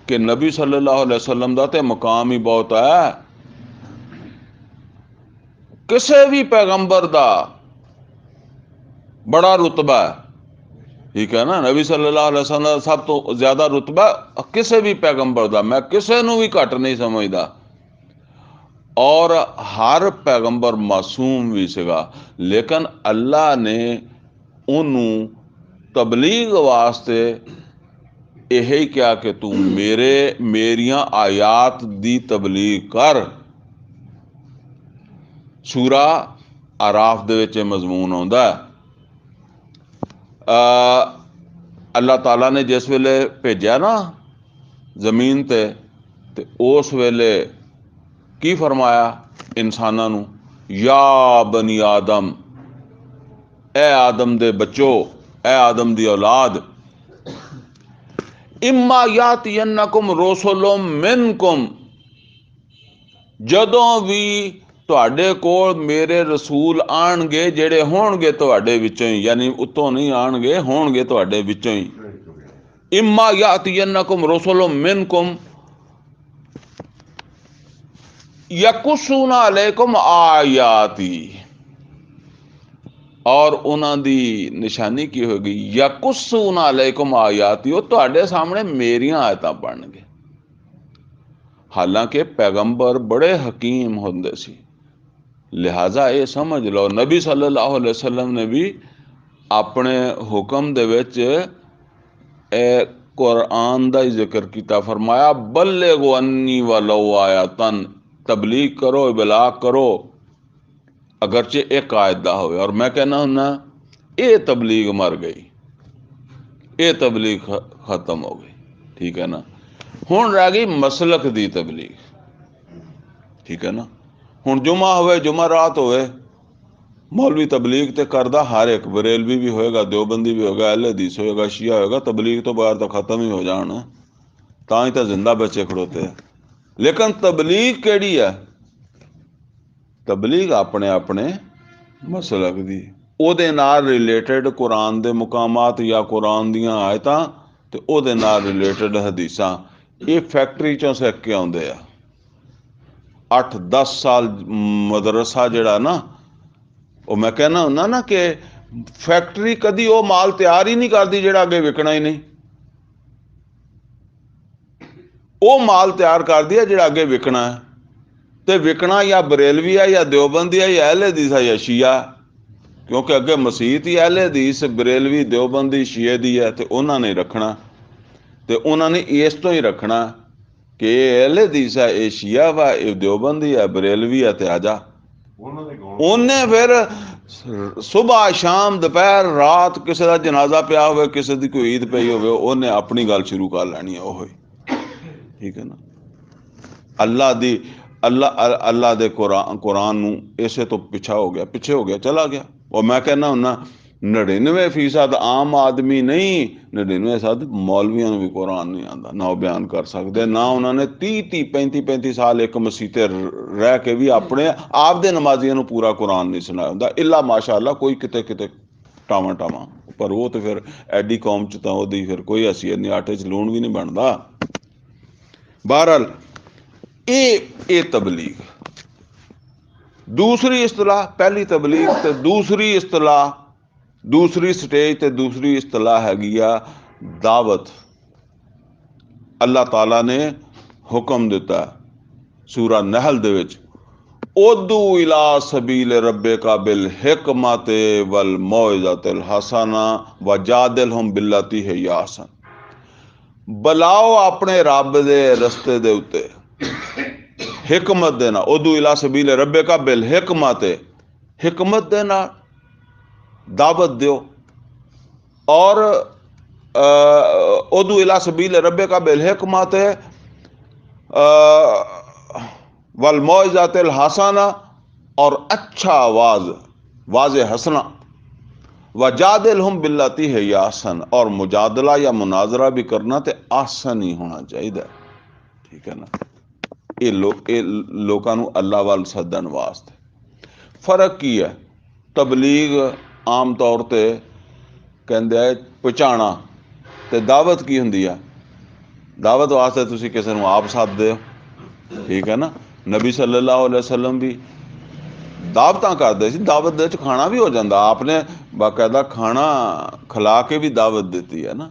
कि नबी सल्लल्लाहु अलैहि वसल्लम दा ते मकाम ही बहुत है। किसी भी पैगंबर दा बड़ा रुतबा है, ठीक है ना। नबी सल्लल्लाहु अलैहि वसल्लम दा सब तो ज्यादा रुतबा किसी भी पैगंबर दा, मैं किसी नूं भी घट नहीं समझदा। और हर पैगंबर मासूम भी सीगा, लेकिन अल्लाह ने उन्होंने तबलीग वास्ते यही क्या कि तू मेरिया आयात दी तबलीग कर। सूरा आराफ दे विच मजमून आउंदा है, अल्लाह ताला ने जिस वेले भेजा ना जमीन ते उस वेले की फरमाया इंसानां नूं, या बनी आदम, ए आदम दे बच्चो, ए आदम दी औलाद, इम्मा यातियन्नकुम रुसुलुम मिनकुम, जदों भी तुहाडे कोल मेरे रसूल आणगे जेड़े होणगे तुहाडे विचों ही, यानी उत्तों नहीं आणगे, होणगे तुहाडे विचों ही। इम्मा यातियन्नकुम रुसुलुम मिनकुम यकुस्सूना अलैकुम आयाती, और उन्हां दी निशानी की होगी, यकुस्सून अलैकुम आयाती, वो तुहाडे सामने मेरियां आयतां पढ़नगे। हालांकि पैगंबर बड़े हकीम होंदे सी, लिहाजा ये समझ लो नबी सल्लल्लाहु अलैहि वसल्लम ने भी अपने हुक्म दे विच कुरान का ही जिक्र किया, फरमाया बल्लिगु अन्नी वलो आयतन, तबलीग करो, इबलाग करो अगरचे एक आयत दा होवे। और मैं कहना हुन्ना ये तबलीग मर गई, ये तबलीग खत्म हो गई, ठीक है ना। हुण रह गई मसलक दी तबलीग, ठीक है ना। हुण जुमा होवे, जुमा रात होवे, मौलवी तबलीग तो करदा हर एक, बरेलवी भी होएगा, देवबंदी भी होगा, अहले हदीस होएगा, शिया होएगा, तबलीग तो बाहर तो खत्म ही हो जान, तां ही तो जिंदा बच्चे खड़ोते हैं। लेकिन तबलीग केड़ी है? तबलीग अपने अपने मसलक दी, ओदे नाल रिलेटेड कुरान दे मुकामात या कुरान दियां आयतां ते ओदे नाल रिलेटेड हदीसां, ये फैक्टरी चों सिख के आउंदे आ। 8-10 साल मदरसा जिहड़ा ना, वो मैं कहना हुन्ना ना कि फैक्टरी कदी वो माल तैयार ही नहीं करती जिहड़ा अगे विकना ही नहीं, वो माल तैयार करती है जिहड़ा अगे विकना है। तो विकना या बरेलवी है या देवबंदी है या अहले हदीस है या शिया, क्योंकि अगे मसीत ही अहले हदीस बरेलवी देवबंदी शिए दी है, तो उन्होंने रखना, तो उन्होंने इस तो ही रखना कि ये अहले हदीस है, ये शिया वा, ये देवबंदी है, बरेलवी है, तो आजा। उन्हें फिर सुबह शाम दोपहर रात किसी का जनाजा पिया हो, किसी की कोई ईद पई हो, उन्हें अपनी गल शुरू कर लैनी है, वो ठीक है ना। अल्लाह दी अल्लाह दे कुरान नूं इसे तो पिछा हो गया, पिछे हो गया, चला गया। और मैं कहना हुन्ना 99% आम आदमी नहीं, 99% मौलवियों भी कुरान नहीं आता, ना वो बयान कर सकते, ना उन्होंने 30-30 35-35 साल एक मसीते रह के भी अपने आप दे नमाजियों को पूरा कुरान नहीं सुनाया होंदा, इला माशाअल्लाह कोई किते किते टावां टावां, पर वो तो फिर एडी कौम च तो ओदी फिर कोई हैसियत नहीं, आटे च लूण भी नहीं बनता। बहरहाल ये तबलीग दूसरी इस्तलाह, पहली तबलीग ते दूसरी इस्तलाह, दूसरी स्टेज ते दूसरी इस्तलाह हैगी आ दावत। अल्लाह ताला ने हुक्म दिता सूरा नहल दे विच, उदू इला सबील रब्बे का बिल हिकमत वल मौइज़तिल हसना वजादिलहुम बिल्लती है यासन, बुलाओ अपने रब दे रस्ते दे उत्ते हिकमत देना, उदू इला सबील रब्बे का बिल हिकमत, हिकमत देना दावत दो, और उदू इला सबील रब्बे का बिल हिकमत वल मौइज़तिल हसना, और अच्छा आवाज वाज़े हसना, वजादिलहुम बिल्लती है यासन, और मुजादला या मुनाजरा भी करना तो आसन ही होना चाहिए, ठीक है ना। ये लोगों नूं अल्लाह वाल सदन वास्ते। फर्क की है? तबलीग आम तौर पर कहते हैं पहुँचाना, तो दावत की हुंदी है? दावत वास्ते तुसीं किसी नूं आप सददे हो, ठीक है ना। नबी सल्लल्लाहु अलैहि वसल्लम भी दावतां करदे सी, दावत दे विच खाना भी हो जाता, आपने बाकायदा खाना खिला के भी दावत दी है ना,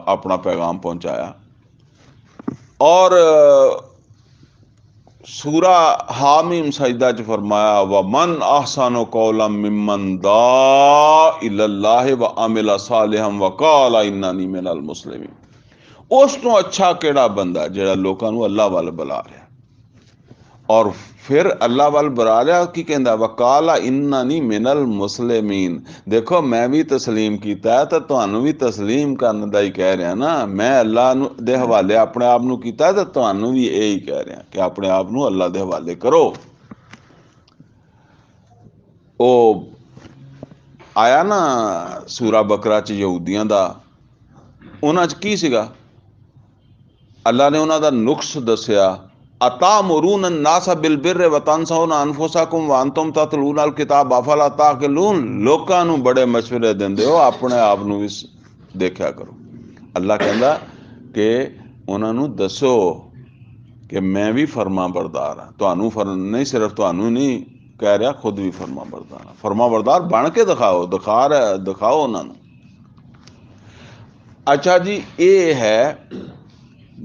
अपना पैगाम पहुँचाया। और सूरा हामीम सजदा च फरमाया व मन अहसनु कौलन मिम्मन दा इलल्लाह व अमिल सालिहम व क़ाल इन्ननी मिनल मुस्लिमीन, उस तो अच्छा केड़ा बंदा जेड़ा लोकां नूं अल्लाह वाल बुला रहा, और फिर अल्लाह वाल बुला रहा की कहंदा वकाला इन्ननी मिनल मुस्लिमीन। देखो मैं भी तस्लीम किया तो तुहानू भी तस्लीम करने का ही कह रहा ना, मैं अल्लाह दे हवाले अपने आप नूं कीता तो तुहानू भी यही कह रहा कि अपने आप नूं अल्लाह दे हवाले करो। ओ आया ना सूरा बकरा च यहूदियां दा, उन्हां च की सीगा? अल्लाह ने उन्हां दा नुक्स दसिया, अतामुरून अन्नास बिल बिर्रि व तंसौना अनफुसकुम व अंतुम ततलूनल किताब अफला ताक़िलून, लोकां नूं बड़े मशवरे दिंदे हो, अपने आप नूं भी देखा करो। अल्लाह कहंदा कि उन्हां नूं दसो कि मैं भी फरमा बरदार हाँ, तुहानू नहीं, सिर्फ तुहानू नहीं कह रहा खुद भी फरमा बरदार, फरमा बरदार बन के दिखाओ उन्होंने। अच्छा जी, ये है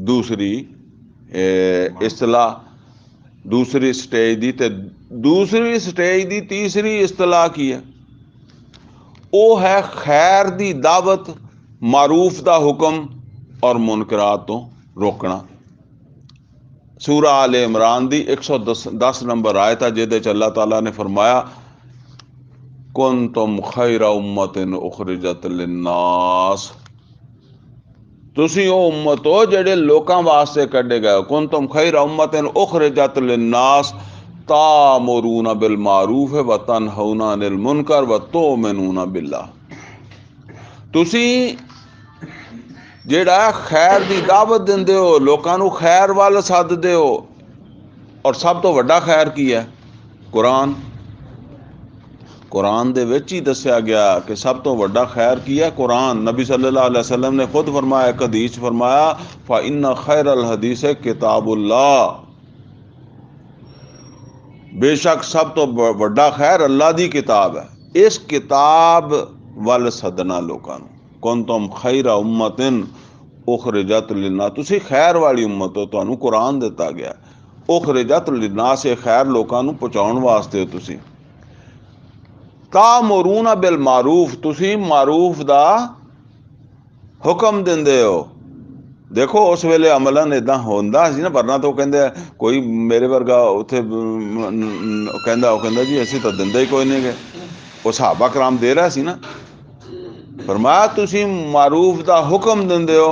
दूसरी इस्तलाह, दूसरी स्टेज दी। ते दूसरी स्टेज दी तीसरी इस्तलाह की है? वो है खैर दी दावत, मारूफ दा हुक्म और मुनकरात तो रोकना। सूरा आल इमरान दी 110 नंबर आयत है, जिहदे च अल्लाह ताला ने फरमाया कुंतुम खैरा उम्मतिन उखरिजत लिन्नास, तुसी ओ उम्मत हो जेड़े लोकां वास्ते कढे गए। कुंतुम खैरा उम्मतिन उखरिजत लिन्नास तामुरूना बिल मारूफ व तनहौना अनिल मुनकर व तुमिनूना बिल्लाह। तुसी जेड़ा खैर दी दावत दिंदे हो, लोकां नू खैर वाल सददे हो, और सब तो वड्डा खैर की है? कुरान। कुरान दे विच ही दस्या गया कि सब तो वड्डा खैर की है कुरान। नबी सल्लल्लाहु अलैहि वसल्लम ने खुद फरमाया, एक हदीस फरमाया, फ़ा इन्ना खैरल हदीस किताबुल्लाह, बेशक सब तो वड्डा खैर अल्लाह दी किताब है। इस किताब वल सदना लोकां नू। कुंतुम खैरा उम्मतिन उखरिजत लिन्नास, तुसी खैर वाली उम्मत हो, तुहानू कुरान दिता गया। उखरिजत लिन्नास, खैर लोकां नू पहुंचाउण वास्ते हो तुसी। तामुरूना बिल मारूफ, तुसी मारूफ दा हुक्म दिंदे हो। देखो उस वेले अमलन इदां होंदा सी ना, वरना तो कहंदे कोई मेरे वर्गा उत्थे कहंदा जी असीं तो दिंदे ही कोई नहीं गए। वो सहाबा कराम दे रहा सी ना। फरमाया तुसी मारूफ दा हुक्म दिंदे हो,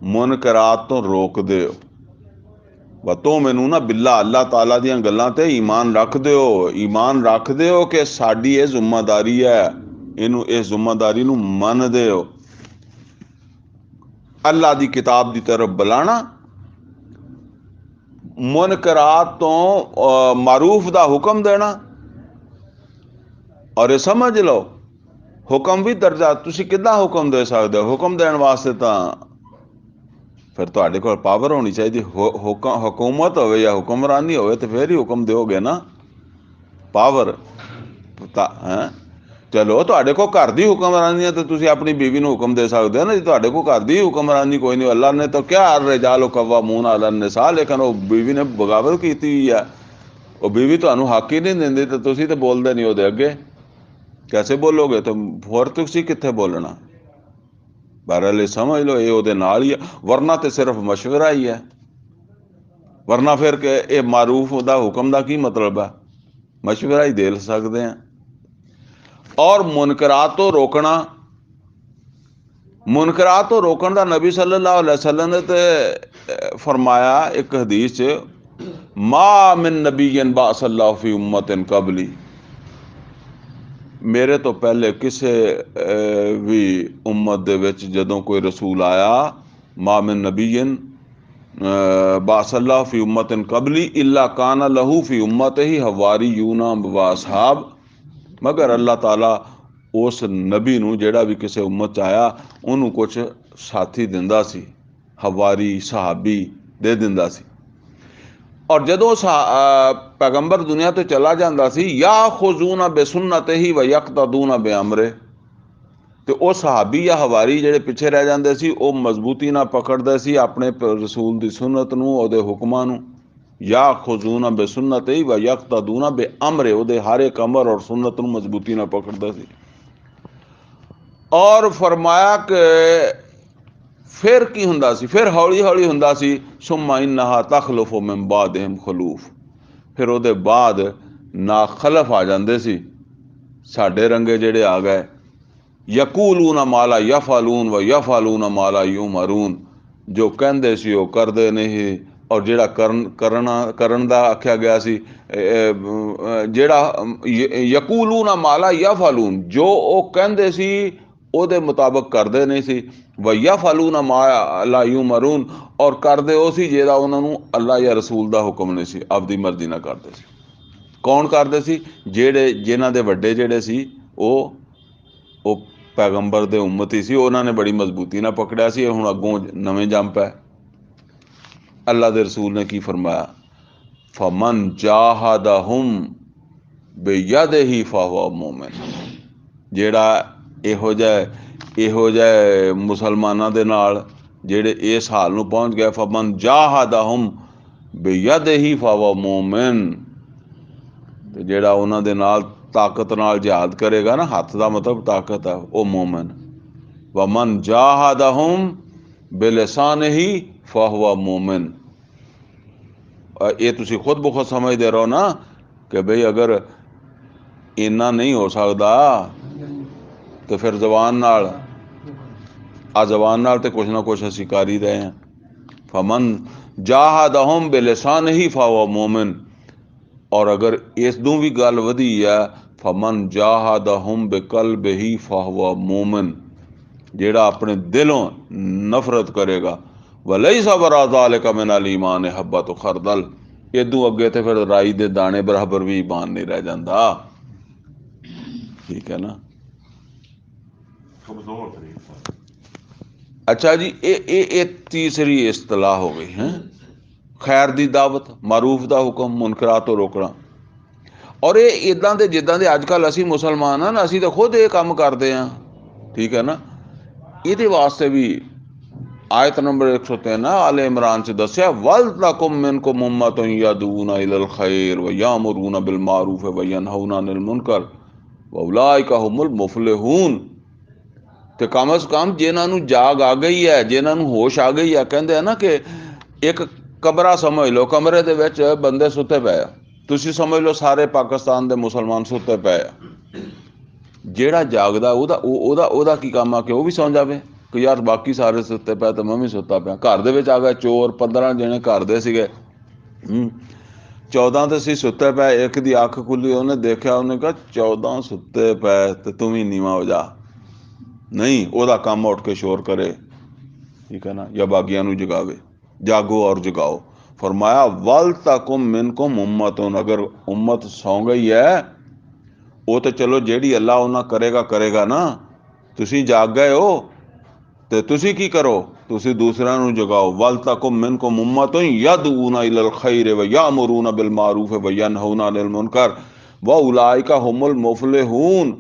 मुनकरात तो रोकदे हो। वतो मैनू ना बिल्ला, अल्लाह ताला दियां गल्लां ते ईमान रखदे हो। ईमान रखदे हो कि साडी ये जिम्मेदारी है, इनू इस जिम्मेदारी नू मनदे हो। अल्लाह दी किताब दी तरफ बुलाना, मुनकरात तो मारूफ दा हुक्म देना। और ये समझ लो हुक्म भी दर्जा, तुसी किद्दां हुक्म दे सकदे हो? हुक्म देने वास्ते तां फिर तुहाडे कोल पावर होनी चाहिए। हुकूमत होवे या हुक्मरानी होवे तो फिर ही हुक्म दोगे ना। पावर है चलो तुहाडे को घर दी हुक्मरानी है तो तुसी अपनी बीवी नू हुक्म दे सकदे हो ना। जी तुहाडे को घर दी हुक्मरानी कोई नहीं, अल्लाह ने तो क्या अर्रिजालु कव्वामून अलन निसा, लेकिन वो बीवी ने बगावत की हुई है। वो बीवी तुहानू हक ही नहीं दिंदी तो तुसी तो बोलदे नहीं ओहदे अगे, कैसे बोलोगे? तो फिर तुसी कित्थे बोलना? बहरहाल समझ लो ये ओहदे नाल ही है, वरना तो सिर्फ मशवरा ही है। वरना फिर के ये मारूफ दा हुक्म दा की मतलब है? मशवरा ही दे सकते हैं। और मुनकरात तो रोकना, मुनकरात तो रोकन दा नबी सल्लल्लाहु अलैहि वसल्लम ने तो फरमाया एक हदीस च, मा मिन नबीयन बासल्लाहु फी उम्मतिन कबली, मेरे तो पहले किसी भी उम्मत दे विच जदों कोई रसूल आया, मा मिन नबीयन बासल्लाहु फी उम्मतिन कबली इल्ला काना लहू फी उम्मतिही हवारियूना व असहाब, मगर अल्लाह ताला उस नबी नू जेड़ा भी किसी उम्मत च आया उन्होंने कुछ साथी दिंदा सी, हवारी सहाबी दे दिंदा सी। और जदों पैगंबर दुनिया तो चला जाता सी, या खुजूना बेसुन्नतिही व यक्तदूना बेअमरे, तो वह सहाबी या हवारी जेड़े पिछे रह जाते सी, वो मजबूती ना पकड़ते सी अपने रसूल की सुन्नत नूं, ओहदे हुक्मां नूं। या खुजूना बेसुन्नतिही व यक्तदूना बेअमरे, ओहदे हर एक अमर और सुन्नत नूं मजबूती ना पकड़ते सी। और फरमाया कि फिर की हुंदा सी, फिर हौली हौली हुंदा सी, सुम्मा इन्नहा तखलुफु मिन बादिहिम खलूफ, फिर ओहदे बाद ना खलफ आ जाते सी, साडे रंगे जेड़े आ गए। यकूलून माला यफालून व यफालून माला युमरून, जो कहंदे सी वो करदे नहीं, और जेड़ा करन दा आख्या गया सी, जेड़ा यकूलून माला यफालून, जो वो कहंदे सी ओहदे मुताबिक करदे नहीं सी। व यफालून माला युमरून, और करदे वो सी जेड़ा उन्होंने अल्लाह या रसूल दा हुक्म नहीं सी, आपदी मर्जी ना करदे सी। कौन करदे सी? जेड़े जिन्हां दे वड्डे जेड़े सी वो पैगंबर दे उम्मती सी, उन्होंने बड़ी मजबूती ना पकड़िया सी। हुण अगों नवें जंप है। अल्लाह दे रसूल ने की फरमाया, फमन जाहदहुम बेयदिही फहुवा मोमिन। ਜਿਹੜਾ ਇਹੋ ਜਿਹੇ ਮੁਸਲਮਾਨਾਂ ਦੇ ਨਾਲ ਜਿਹੜੇ ਇਸ ਹਾਲ ਨੂੰ ਪਹੁੰਚ ਗਏ, ਫਮਨ ਜਾਹਦਹੁਮ ਬਿਯਦਿਹੀ ਫਹੁਵਾ ਮੂਮਿਨ, ਤੇ ਜਿਹੜਾ ਉਹਨਾਂ ਦੇ ਨਾਲ ਤਾਕਤ ਨਾਲ ਜਿਹਾਦ ਕਰੇਗਾ ਨਾ, ਹੱਥ ਦਾ ਮਤਲਬ ਤਾਕਤ ਹੈ, ਉਹ ਮੂਮਿਨ। ਵਮਨ ਜਾਹਦਹੁਮ ਬਿਲਿਸਾਨਿਹੀ ਫਹੁਵਾ ਮੂਮਿਨ। ਇਹ ਤੁਸੀਂ ਖੁਦ ਬਖੁਦ ਸਮਝਦੇ ਰਹੋ ਨਾ ਕਿ ਬਈ ਅਗਰ ਇੰਨਾ ਨਹੀਂ ਹੋ ਸਕਦਾ तो फिर जबान नाल आ जबान नाल तो कुछ ना कुछ असीं कर ही रहे हैं। फमन जाहदहुम बिलिसानिही फहुवा मोमिन। और अगर इस दूँ भी गल वधी है, फमन जाहदहुम बिकल्बिही फहुवा मोमिन, जेड़ा अपने दिलों नफरत करेगा, वलैसा वरा ज़ालिका मिनल ईमान हब्बतु खरदल, इदू अगे तो फिर राई दे दाने बराबर भी ईमान नहीं रह जाता। ठीक है ना। अच्छा जी, ये तीसरी इस्तलाह हो गई है, खैर दी दावत, मारूफ दा हुक्म, मुनकरात तो रोकना। और ये इदां दे जिद्दां दे अजकल असीं मुसलमान हैं ना, असीं तो खुद ये काम करते हैं। ठीक है ना। ये वास्ते भी आयत नंबर 103 आले इमरान च दस्या, वल तकुम मिनकुम उम्मतुन यदूना इलल खैर व यामुरूना बिल मारूफ व यनहौना अनिल मुनकर व उलाइका हुमुल मुफलिहून। तो कम अज़ कम जिन्होंने जाग आ गई है, जिन्होंने होश आ गई है, कहते हैं ना कि एक कमरा समझ लो, कमरे दे विच बंदे सुते पे, तुसीं समझ लो सारे पाकिस्तान के मुसलमान सुते पे। जेड़ा जागदा ओदा की काम आ कि वह भी सौ जाए कि यार बाकी सारे सुते पे तो मैं भी सुता पाया। घर दे विच आ गए चोर, 15 जने घर दे सीगे, 14 तो असीं सुते पे, एक दी अख खुली, उन्हें देखा, उन्हें कहा 14 सुते पे तो तू भी नीवा हो जा। नहीं, ओदा काम उठ के शोर करे। ठीक है ना। या बागियां नूं जगावे, जागो और जगाओ। फरमाया वल तकुम मिनकुम उम्मतुन, अगर उम्मत सौ गई है, वो तो चलो जेड़ी अल्लाह उन्हां करेगा ना, तुसीं जाग गए हो तो तुसीं की करो, तुसीं दूसरिਆਂ ਨੂੰ जगाओ। वल तकुम मिनकुम उम्मतुन यदऊना इलल खैर व यामुरूना बिल मारूफ व यनहौना अनिल मुनकर व उलाइका हुमुल मुफलिहून।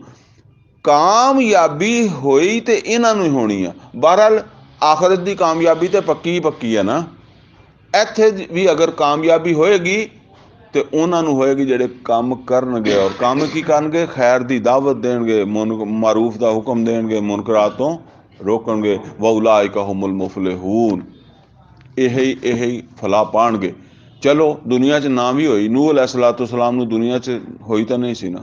कामयाबी होई तो इन्हां नूं ही होनी है। बहरहाल आखिरत की कामयाबी तो पक्की है ना। इत्थे भी अगर कामयाबी होएगी तो उन्होंने होएगी जिहड़े काम करनगे, और काम की करनगे, खैर की दावत देणगे, मारूफ का हुक्म देणगे, मुनकरात तो रोकणगे। व उलाइका हुमुल मुफलिहून, यही फला पाणगे। चलो दुनिया च ना भी होई, नूह अलैहिस्सलाम नूं दुनिया च होई तो नहीं सी ना,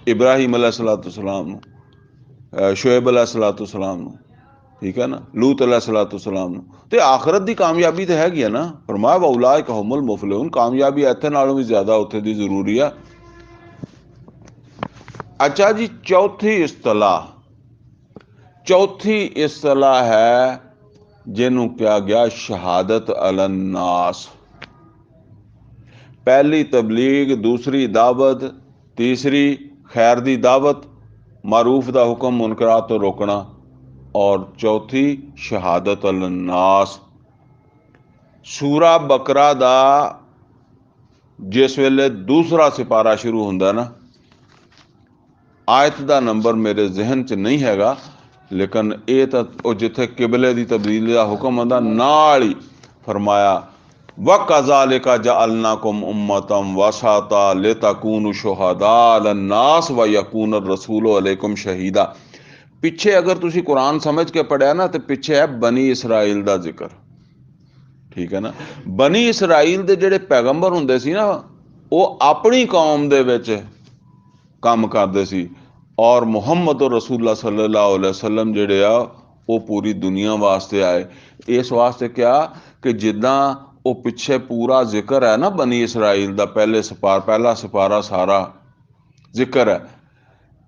इब्राहिम अलैहिस्सलाम, शुएब अलैहिस्सलाम, ठीक है ना, लूत अलैहिस्सलाम। तो आखिरत की कामयाबी तो हैगी है ना। फरमाया व उलाइका हुमुल मुफलिहून, कामयाबी इत्थे नालों भी ज्यादा उत्थे दी जरूरी है। अच्छा जी, चौथी इस्तलाह है जिन्हों कहा गया शहादत अलन्नास। पहली तबलीग, दूसरी दावत, तीसरी खैर दी दावत, मारूफ दा हुक्म, मुनकरात तो रोकना, और चौथी शहादत अलन्नास। सूरा बकरा दा जिस वेले दूसरा सिपारा शुरू हुंदा ना, आयत दा नंबर मेरे जहन च नहीं हैगा, लेकिन ये तो जिथे किबले की तब्दीली का हुक्म आंदा, नाल ही फरमाया व कज़ालिका जअलनाकुम उम्मतम वसता लितकूनु शुहदा अलन्नास व यकून रसूलु अलैकुम शहीदा। पिछे अगर तुसी कुरान समझ के पढ़िया ना, तो पिछे है बनी इसराइल का जिक्र। ठीक है ना। बनी इसराइल के जिहड़े पैगंबर हुंदे सी ना, वो अपनी कौम दे विच काम करते सी, और मुहम्मद रसूलुल्लाह सल्लल्लाहु अलैहि वसल्लम जिहड़े आ वो पूरी दुनिया वास्ते आए। इस वास्ते क्या कि जिद्दां वो पिछे पूरा जिक्र है ना बनी इसराइल का, पहला सिपारा सारा जिक्र है,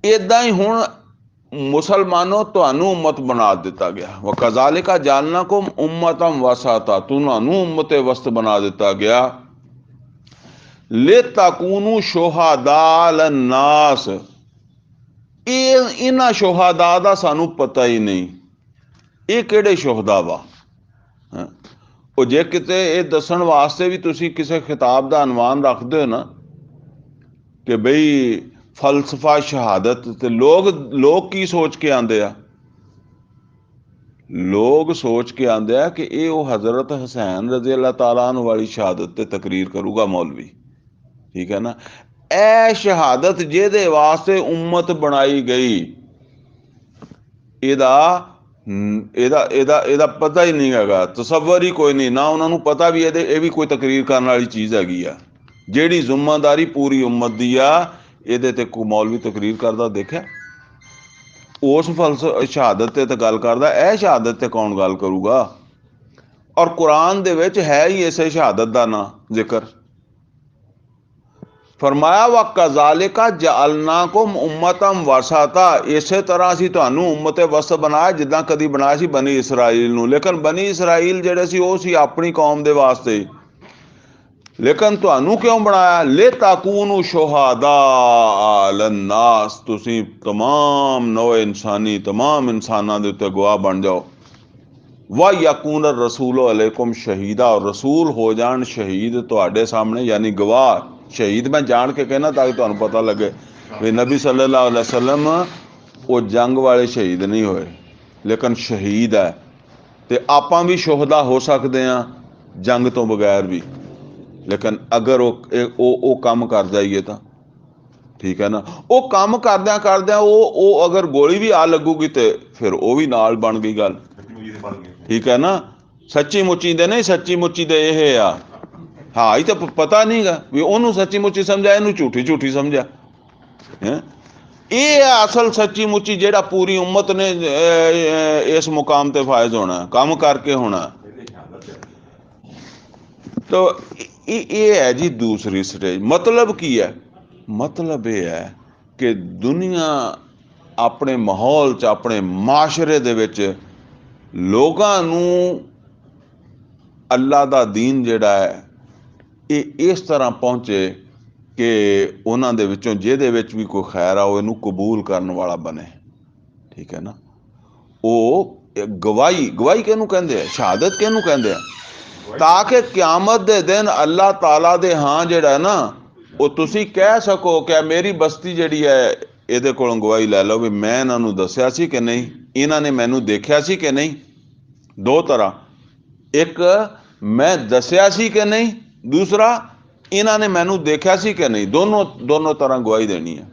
इदां ही हुण मुसलमानों तुहानू उम्मत बना दिता गया। व कज़ालिका जअलनाकुम उम्मतम वसता, तुहानू उम्मत वसत बना दिता गया। लितकूनु शुहदा अलन्नास, इन्हां शुहदा दा सानू पता ही नहीं, ये किहड़े शुहदा वा। वो जे किते ये दसन वास्ते भी तुसी किसी खिताब का अनवान रखते हो ना, कि बई फलसफा शहादत, ते लोग की सोच के आंदे आ? लोग सोच के आंदे आ कि ये वो हजरत हुसैन रजी अल्लाह ताला अन्हु वाली शहादत ते तकरीर करूगा मौलवी। ठीक है ना। ए शहादत जेदे वास्ते उम्मत बनाई गई, ਇਹਦਾ ਇਹਦਾ ਇਹਦਾ ਇਹਦਾ ਪਤਾ ਹੀ ਨਹੀਂ ਹੈਗਾ, ਤਸੱਵਰ ਹੀ ਕੋਈ ਨਹੀਂ ਨਾ ਉਹਨਾਂ ਨੂੰ ਪਤਾ ਵੀ ਇਹ ਵੀ ਕੋਈ ਤਕਰੀਰ ਕਰਨ ਵਾਲੀ ਚੀਜ਼ ਹੈਗੀ ਆ। ਜਿਹੜੀ ਜ਼ਿੰਮੇਦਾਰੀ ਪੂਰੀ ਉਮਤ ਦੀ ਆ, ਇਹਦੇ ਤੇ ਕੋਈ ਮੌਲਵੀ ਤਕਰੀਰ ਕਰਦਾ ਦੇਖਿਆ? ਉਸ ਸ਼ਹਾਦਤ ਤੇ ਤਾਂ ਗੱਲ ਕਰਦਾ, ਇਹ ਸ਼ਹਾਦਤ ਤੇ ਕੌਣ ਗੱਲ ਕਰੂਗਾ? ਔਰ ਕੁਰਾਨ ਦੇ ਵਿੱਚ ਹੈ ਹੀ ਇਸੇ ਸ਼ਹਾਦਤ ਦਾ ਨਾਂ ਜ਼ਿਕਰ। फरमाया व कज़ालिका जअलनाकुम उम्मतम वसाता, इसे तरह असीं तुहानूं उम्मत वसत बनाया जिद्दां कदी बनाया सी बनी इसराइल नूं। लेकिन बनी इसराइल जिहड़े सी ओह सी अपनी कौम दे वास्ते, लेकिन तुहानूं क्यों बनाया? ले ताकूनू शुहादा अलन्नास, तुसीं तमाम नौ इंसानी तमाम इंसानां दे उत्ते गवाह बन जाओ। व यकून रसूल अलैकुम शहीदा, और रसूल हो जान शहीद तुहाडे सामने, यानी गवाह। शहीद मैं जान के कहना ताकि तुहानूं पता लगे भी नबी सल्लल्लाहु अलैहि वसल्लम वो जंग वाले शहीद नहीं होए, लेकिन शहीद है। तो आपां भी शुहदा हो सकते हैं जंग तो बगैर भी, लेकिन अगर वो काम कर जाइए तो ठीक है ना। वो काम करद्या करद्या वो अगर गोली भी आ लगूगी तो फिर वो भी नाल बन गई गल। ठीक है ना। सच्ची मुच्ची दे नहीं, सच्ची मुच्ची दे ये आ। हाँ ही तो पता नहीं गा भी ओनू सच्ची मुच्ची समझा, इनू झूठी झूठी समझा है। ये असल सच्ची मुच्ची जेड़ा पूरी उम्मत ने इस मुकाम ते फायज होना, काम करके होना। तो ये है जी दूसरी स्टेज। मतलब की है? मतलब ये है कि दुनिया अपने माहौल च, अपने माशरे दे विच लोगां नूं अल्लाह दा दीन जेड़ा है ये इस तरह पहुँचे कि उन्हां दे विचों जिहदे विच भी कोई खैर आ इहनूं कबूल करन वाला बने। ठीक है ना। वो गवाही किहनूं कहंदे आ? शहादत किहनूं कहंदे आ? ताकि क्यामत दे दिन अल्लाह ताला दे हां जिहड़ा ना वो तुसीं कह सको कि मेरी बस्ती जिहड़ी है ਇਹਦੇ ਕੋਲੋਂ गवाही लै लो भी मैं इन्हां नूं दस्सिया सी कि नहीं, इन्हां ने मैनूं देखिया सी कि नहीं। दो तरह, एक मैं दस्सिया सी कि नहीं, दूसरा इन्हां ने मैनूं देखिया सी कि नहीं। दोनों तरह गवाही देनी है।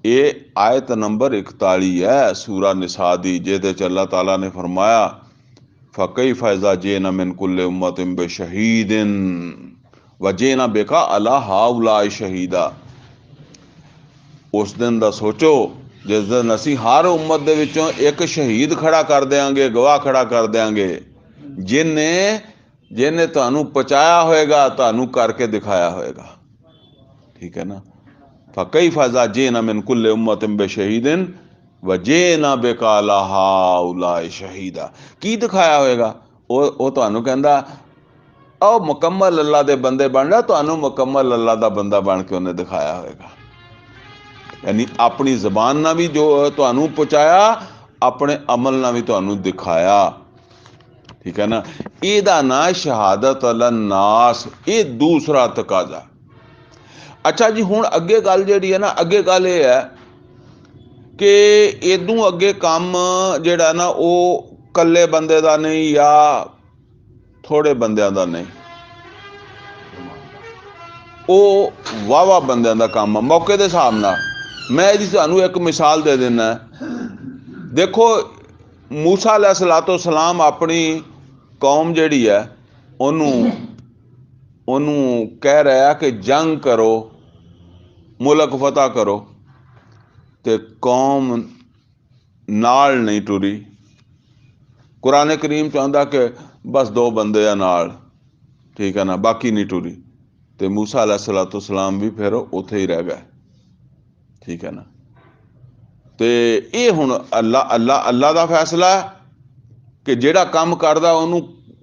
ये आयत नंबर 41 है सूरा निसा दी, जिहदे च अल्लाह ताला ने फरमाया फ़कैफ़ इज़ा जिअना मिन कुल्लि उम्मतिन बिशहीदिन व जिअना बिका अला हाउलाइ शहीदा। उस दिन दा सोचो जिस दिन असीं हर उम्मत दे विचों एक शहीद खड़ा कर देंगे, गवाह खड़ा कर देंगे, जिन्हें तुहानूं पहुँचाया होएगा, तुहानूं करके दिखाया होएगा। ठीक है ना। फ़कैफ़ इज़ा जिअना मिन कुल्लि उम्मतिन बिशहीदिन व जिअना बिका अला हाउलाइ शहीदा। की दिखाया होएगा? वो तुहानूं कहंदा आओ मुकम्मल अल्लाह दे बंदे बन जा, तुहानूं मुकम्मल अल्लाह दा बंदा बन के उन्हें दिखाया होएगा। यानी अपनी जबान ना भी जो तुहानूं पहुँचाया, अपने अमल ना भी तुहानूं दिखाया। ठीक है ना। इहदा ना शहादत अलन्नास, ये दूसरा तकाजा। अच्छा जी, हुण अगे गल जिहड़ी है ना, अगे गल ये है कि इदों अगे काम जिहड़ा ना वो कल्ले बंदे दा नहीं या थोड़े बंदियां दा नहीं, वो वाहवा बंदियां दा काम है मौके दे हिसाब नाल। मैं जी तुहानूं एक मिसाल दे देना। देखो मूसा अलैहिस्सलातो सलाम अपनी कौम जिहड़ी है ओनू कह रहा कि जंग करो, मुल्क फतह करो, ते कौम नाल नहीं टुरी। कुरान करीम चाहता कि बस 2 बंदे आ नाल, ठीक है ना, बाकी नहीं टुरी। तो मूसा अलैहिस्सलातो सलाम भी फिर उत्थे ही रह गए। ठीक है ना। तो ये हुण अल्लाह दा फैसला है कि जिहड़ा काम करदा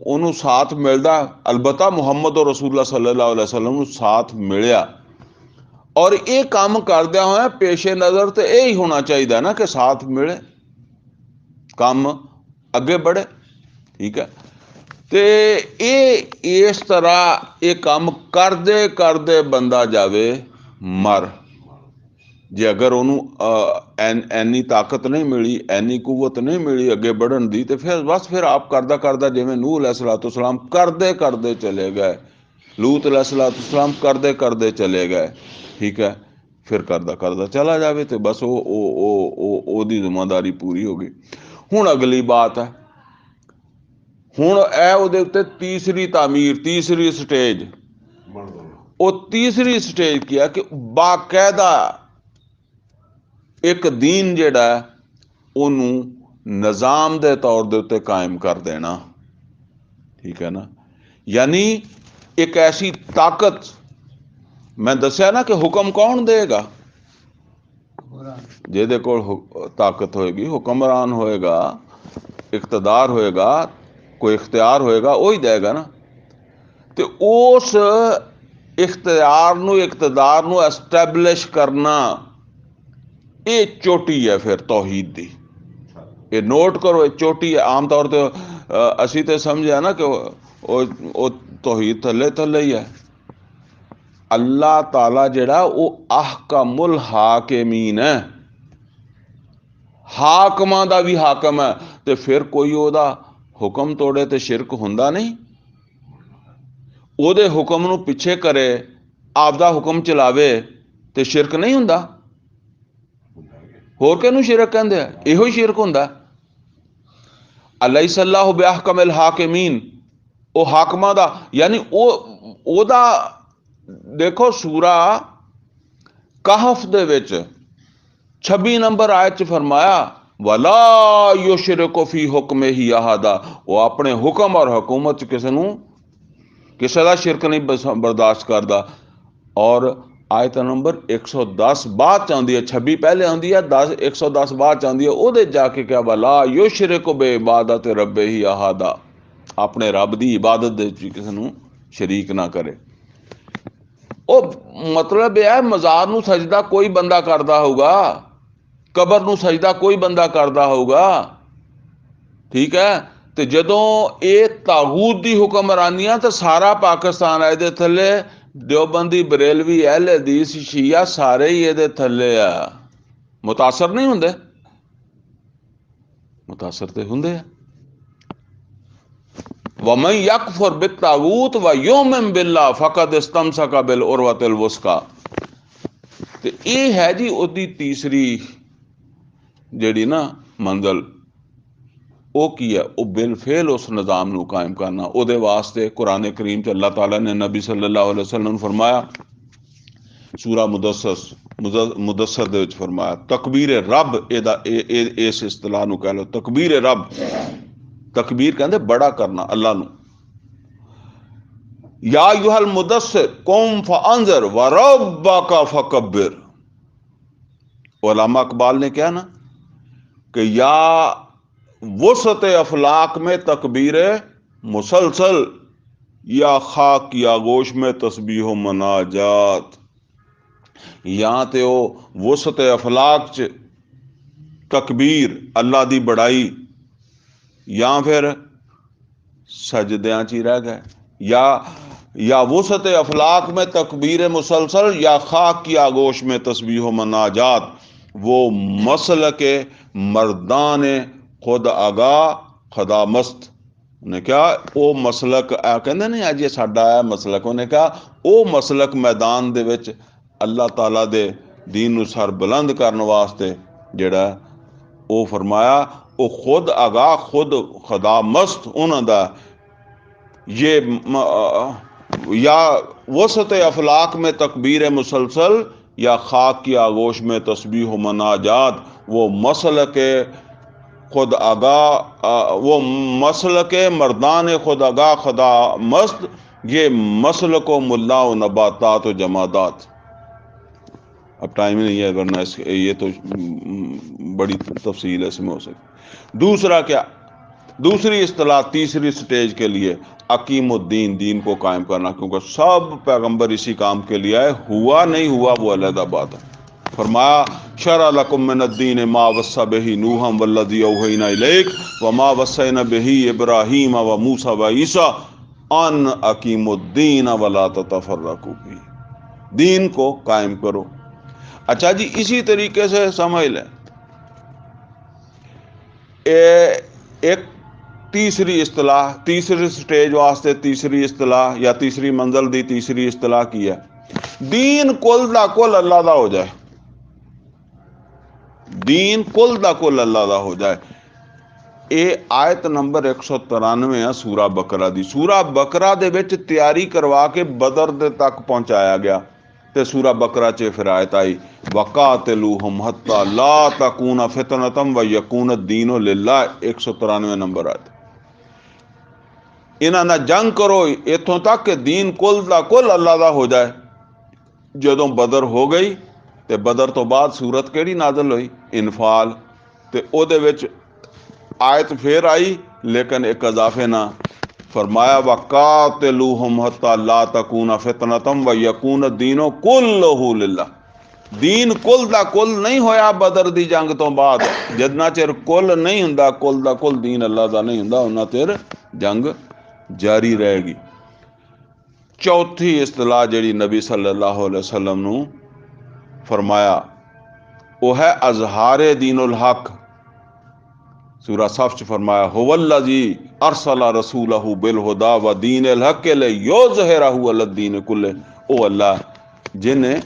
ओनू साथ मिलदा। अलबत्ता मुहम्मद और रसूलुल्लाह सल्लल्लाहु अलैहि वसल्लम नूं साथ मिलिया, और ये काम करदिया होया पेशे नज़र तो यही होना चाहिए ना कि साथ मिले, काम अगे बढ़े। ठीक है। तो ये इस तरह ये काम करदे करदे बंदा जावे मर। जे अगर उन्होंने एनी ताकत नहीं मिली, एनी कुवत नहीं मिली अगे बढ़न दी, तो फिर बस फिर आप करदा करदा जिवें नूह अलैहिस्सलाम करदे करदे चले गए, लूत अलैहिस्सलाम करदे करदे चले गए, ठीक है, फिर करदा करदा चला जाए तो बस ओदी जिम्मेदारी पूरी हो गई। हुण अगली बात है, हुण ए उहदे उत्ते तीसरी तामीर, तीसरी स्टेज, वो तीसरी स्टेज की है कि बाकायदा एक दीन जिहड़ा उन्होंने निज़ाम के तौर के उत्ते कायम कर देना, ठीक है ना। यानी एक ऐसी ताकत, मैं दसिया ना कि हुक्म कौन देगा, जिहदे कोल ताकत होएगी, हुक्मरान होएगा, इख्तदार होएगा, कोई इख्तियार होएगा, वही देगा ना। तो उस इख्तिदार नूं एस्टैबलिश करना, ये चोटी है फिर तौहीद दी। ये नोट करो, ये चोटी है। आम तौर पर असी तो समझा ना कि वो तौहीद थले थले ही है। अल्लाह ताला जिहड़ा वो अहकमुल हाकिमीन है, हाकमां दा भी हाकम है, तो फिर कोई ओदा हुक्म तोड़े तो शिरक हुंदा नहीं। ओदे हुक्म नूं पिछे करे, आपदा हुक्म चलावे तो शिरक नहीं हुंदा। होर किहनूं शिरक कहंदे आ? इहो ही शिरक हुंदा। अलैहिस्सलाहु बिअहकमिल हाकिमीन, वो हाकमां दा, यानी ओदा देखो सूरा कहफ दे विच 26 नंबर आयत च फरमाया वला युशरिकु फी हुक्मिही अहदा, वो अपने हुक्म और हुकूमत किसी नूं किसी का शिरक नहीं बर्दाश्त करता। और आयत नंबर 110 बाद च आती है, 26 पहले आती है, 110 बाद च आती है। वो जाके क्या वला युशरिकु बि इबादत रब्बिही अहदा, अपने रब की इबादत किसी नूं शरीक ना करे। वो मतलब यह मज़ार नूं सजदा कोई बंदा करता होगा, कबर नूं सजदा कोई बंदा करता होगा, ठीक है। तो जदों ये तागूत की हुक्मरानी तो सारा पाकिस्तान ये थले, देवबंदी, बरेलवी, अहले हदीस, शिया सारे ही ये थले आ। मुतासर नहीं होंगे? मुतासर तो होंगे। वमन यकफुर बित्तागूत व युमिन बिल्लाह फकद इस्तमसका बिल उर्वतिल वुस्का। तो ये है जी उसकी तीसरी जिहड़ी ना मंजिल, वो की है, वो बिलफेल उस निज़ाम नूं कायम करना। उहदे वास्ते कुरान करीम च अल्लाह ताला ने नबी सल्लल्लाहु अलैहि वसल्लम नूं फरमाया, सूरा मुदस्सर दे विच फरमाया तकबीर रब, इस इस्तलाह नूं कह लो तकबीर रब। तकबीर कहंदे बड़ा करना अल्लाह नूं। या अय्युहल मुदस्सिर कुम फअंज़िर व रब्बका फकब्बिर। उलमा इकबाल ने कहा ना कि या वसत अफलाक में तकबीर मुसलसल, या खाक की आगोश में तस्बीह मनाजात। या तो वसत अफलाक च तकबीर अल्लाह दी बड़ाई, या फिर सजदियां च ही रह गए। या वसत अफलाक में तकबीर मुसलसल, या खाक की आगोश में तस्बीह मनाजात। वो मसल के मर्दान खुद आगा खुदा मस्त। उन्हें क्या वो मसलक कहते नहीं अज ये साडा है मसलक, उन्हें कहा वो मसलक मैदान दे विच अल्लाह ताला दे दीन नूं सर बुलंद करने वास्ते जिहड़ा वो फरमाया, वो खुद आगा खुद खुदा मस्त उन्हां दा। ये या वसत अफलाक में तकबीर मुसलसल, या खाक की आगोश में तस्बीह मनाजात। वो मसल के खुद आगा, वो मसल के मर्दान खुद आगा खुदा मस्त। ये मसल को मुल्ला व नबातात व जमादात। अब टाइम नहीं है वरना ये तो बड़ी तफसील है इसमें हो सकती। दूसरा क्या, दूसरी इस्तिलाह तीसरी स्टेज के लिए अकीमुद्दीन, दीन को कायम करना, क्योंकि सब पैगंबर इसी काम के लिए आए। हुआ नहीं हुआ वो अलग बात है। फरमाया शरअ लकुम मिनद्दीन मा वस्सा बिही नूहम वल्लज़ी औहैना इलैक व मा वस्सैना बिही इब्राहीम व मूसा व ईसा अन अकीमुद्दीन वला ततफर्रकू फीह। दीन को कायम करो। अच्छा जी, इसी तरीके से समझ लें एक तीसरी इस्तलाह, तीसरी स्टेज वास्ते तीसरी इस्तलाह या तीसरी मंजिल दी तीसरी इस्तलाह की है, दीन कुल दा कुल अल्लाह दा हो जाए। दीन कुल दा कुल अल्लाह दा हो जाए। ये आयत नंबर 193 है सूरा बकरा दी। सूरा बकरा दे विच तैयारी करवा के बदर दे तक पहुंचाया गया ते सूरा बकरा च फिर आयत आई वकातिलूहुम हत्ता ला तकूना फितनतम व यकून दीनो लिल्लाह। 193 नंबर आयत। इन्हां नाल जंग करो इत्थों तक कि दीन कुल दा कुल अल्लाह दा हो जाए। जदों बदर हो गई ते बदर तो बाद सूरत केड़ी नाज़िल हुई? इनफाल। ते ओहदे विच आयत फिर आई लेकिन एक इजाफे ना फरमाया वकातिलूहुम हत्ता ला तकूना फितनतम व यकून दीनो कुल्लहु लिल्लाह। दीन कुल दा कुल नहीं होया बदर दी जंग तो बाद। जितना चिर कुल नहीं हुंदा, कुल दा कुल दीन अल्लाह दा नहीं हुंदा, उन्ना चिर जंग जारी रहेगी। चौथी इस्तलाह जिहड़ी नबी सल्लल्लाहु अलैहि वसल्लम नूं फरमाया वह है अजहारे दीनुल हक। सूरा सफ च फरमाया हुवल्लज़ी अरसला रसूलहु बिल हुदा व दीनिल हक लियुज़हिरहु अला दीन कुल्ले। ओ अल्लाह जिन्हें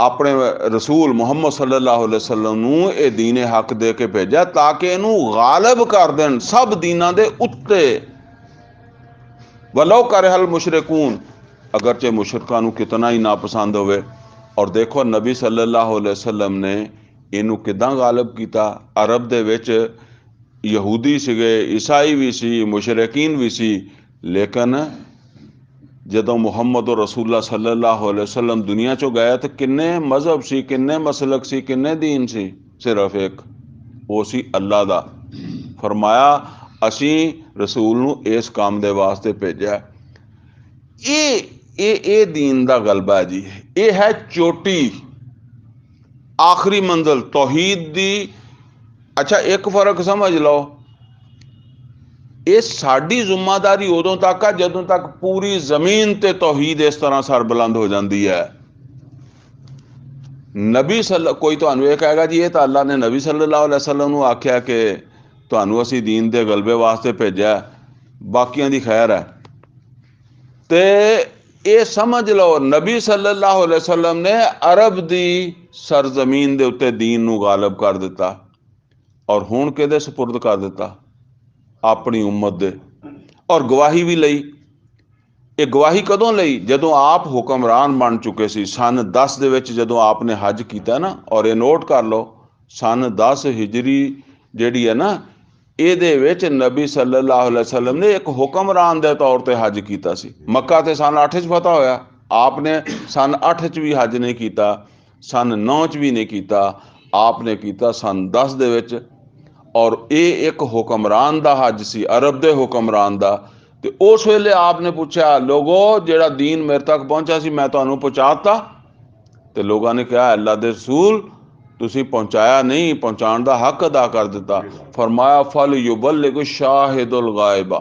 अपने रसूल मुहम्मद सल्लल्लाहु अलैहि वसल्लम नूं ये दीन हक दे के भेजा ताकि इनू गालिब कर देन सब दीनां दे उत्ते। वलो करहल मुशरिकून, अगरचे मुशरकां नूं कितना ही नापसंद होवे। और देखो नबी सल्लल्लाहु अलैहि वसल्लम ने इनू किदां गालिब कीता। अरब दे विच यहूदी सीगे, ईसाई भी सी, मुशरिकीन भी सी, लेकिन जदों मुहम्मद रसूलुल्लाह सल्लल्लाहु अलैहि वसल्लम दुनिया चो गए तो किन्ने मजहब सी, किन्ने मसलक सी, किन्ने दीन सी? सिर्फ एक, वो सी अल्लाह दा। फरमाया असी रसूल नूं इस काम दे वास्ते भेजा। ये दीन दा गलबा है जी। ये है चोटी, आखिरी मंजिल तौहीद दी। अच्छा एक फर्क समझ लो, ये साडी जिम्मेदारी उदों तक है जदों तक पूरी जमीन ते तौहीद इस तरह सरबुलंद हो जाती है। नबी कोई तुहानू ये कहेगा जी ये तो अल्लाह ने नबी सल्लल्लाहु अलैहि वसल्लम नूं आख्या कि तुहानू असीं दीन दे गलबे वास्ते भेजा, बाकियां दी खैर है। ते ये समझ लो नबी सल्लल्लाहु अलैहि वसल्लम ने अरब दी सरजमीन दे उत्ते दीन नूं गालिब कर दिता और हुण किहदे सुपुर्द कर दिता? अपनी उम्मत दे। और गवाही भी लई। ये गवाही कदों लई? जदों आप हुक्मरान बन चुके सी। सन 10 दे विच जदों आपने हज कीता ना, और ये नोट कर लो सन 10 हिजरी जिहड़ी है ना, ਇਹਦੇ ਵਿੱਚ नबी सल्लल्लाहु अलैहि वसल्लम ने एक हुक्मरान के तौर पर हज किया सी। मक्का तो सन 8 फतह होया, आपने सन 8 भी हज नहीं किया, सन 9 भी नहीं किया, आपने किया सन 10 दे विच। और ये एक हुक्मरान का हज सी, अरब के हुक्मरान का। तो उस वेले आपने पूछा लोगो जेड़ा दीन मेरे तक पहुंचा सी मैं तुहानू पहुँचाता? तो लोगों ने कहा अल्लाह के रसूल तुसी पहुँचाया नहीं, पहुँचाने का हक अदा कर दिता। फरमाया फल युबल्लिग शाहिदुल गायबा,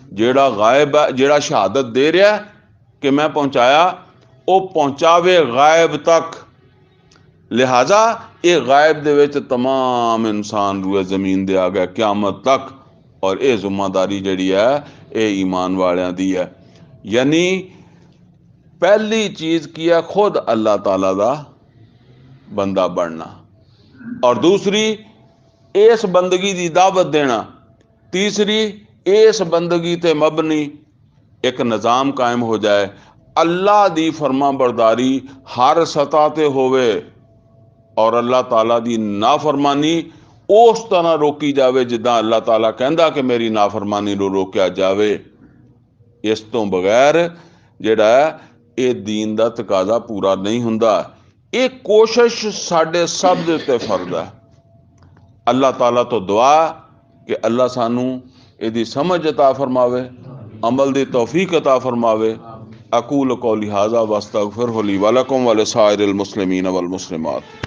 जेड़ा गायब है, जेड़ा शहादत दे रहा है कि मैं पहुँचाया, वो पहुँचावे गायब तक। लिहाजा ये गायब दे विच तमाम इंसान रूए जमीन दे आ गए क्यामत तक। और ये जिम्मेदारी जिहड़ी है ये ईमान वालियां दी है। यानी पहली चीज़ की है खुद अल्लाह ताला दा बंदा बनना, और दूसरी इस बंदगी की दावत देना, तीसरी इस बंदगी ते मबनी एक निज़ाम कायम हो जाए, अल्लाह दी फर्मा बरदारी हर सतह ते होवे और अल्लाह ताला दी नाफरमानी उस तरह रोकी जाए जिदा अल्लाह ताला कहता कि मेरी नाफरमानी नो रोकया जाए। इस तो बगैर जिहड़ा ये दीन का तकाजा पूरा नहीं हुंदा। ये कोशिश साडे सब दे उत्ते फर्ज है। अल्लाह ताला तो दुआ कि अल्लाह सानू इहदी समझ अता फरमावे, अमल दी तौफीक अता फरमावे। अकूल कौली हाज़ा वस्तगफिरुहु ली व लकुम व लिसाइरिल मुस्लिमीन वल मुस्लिमात।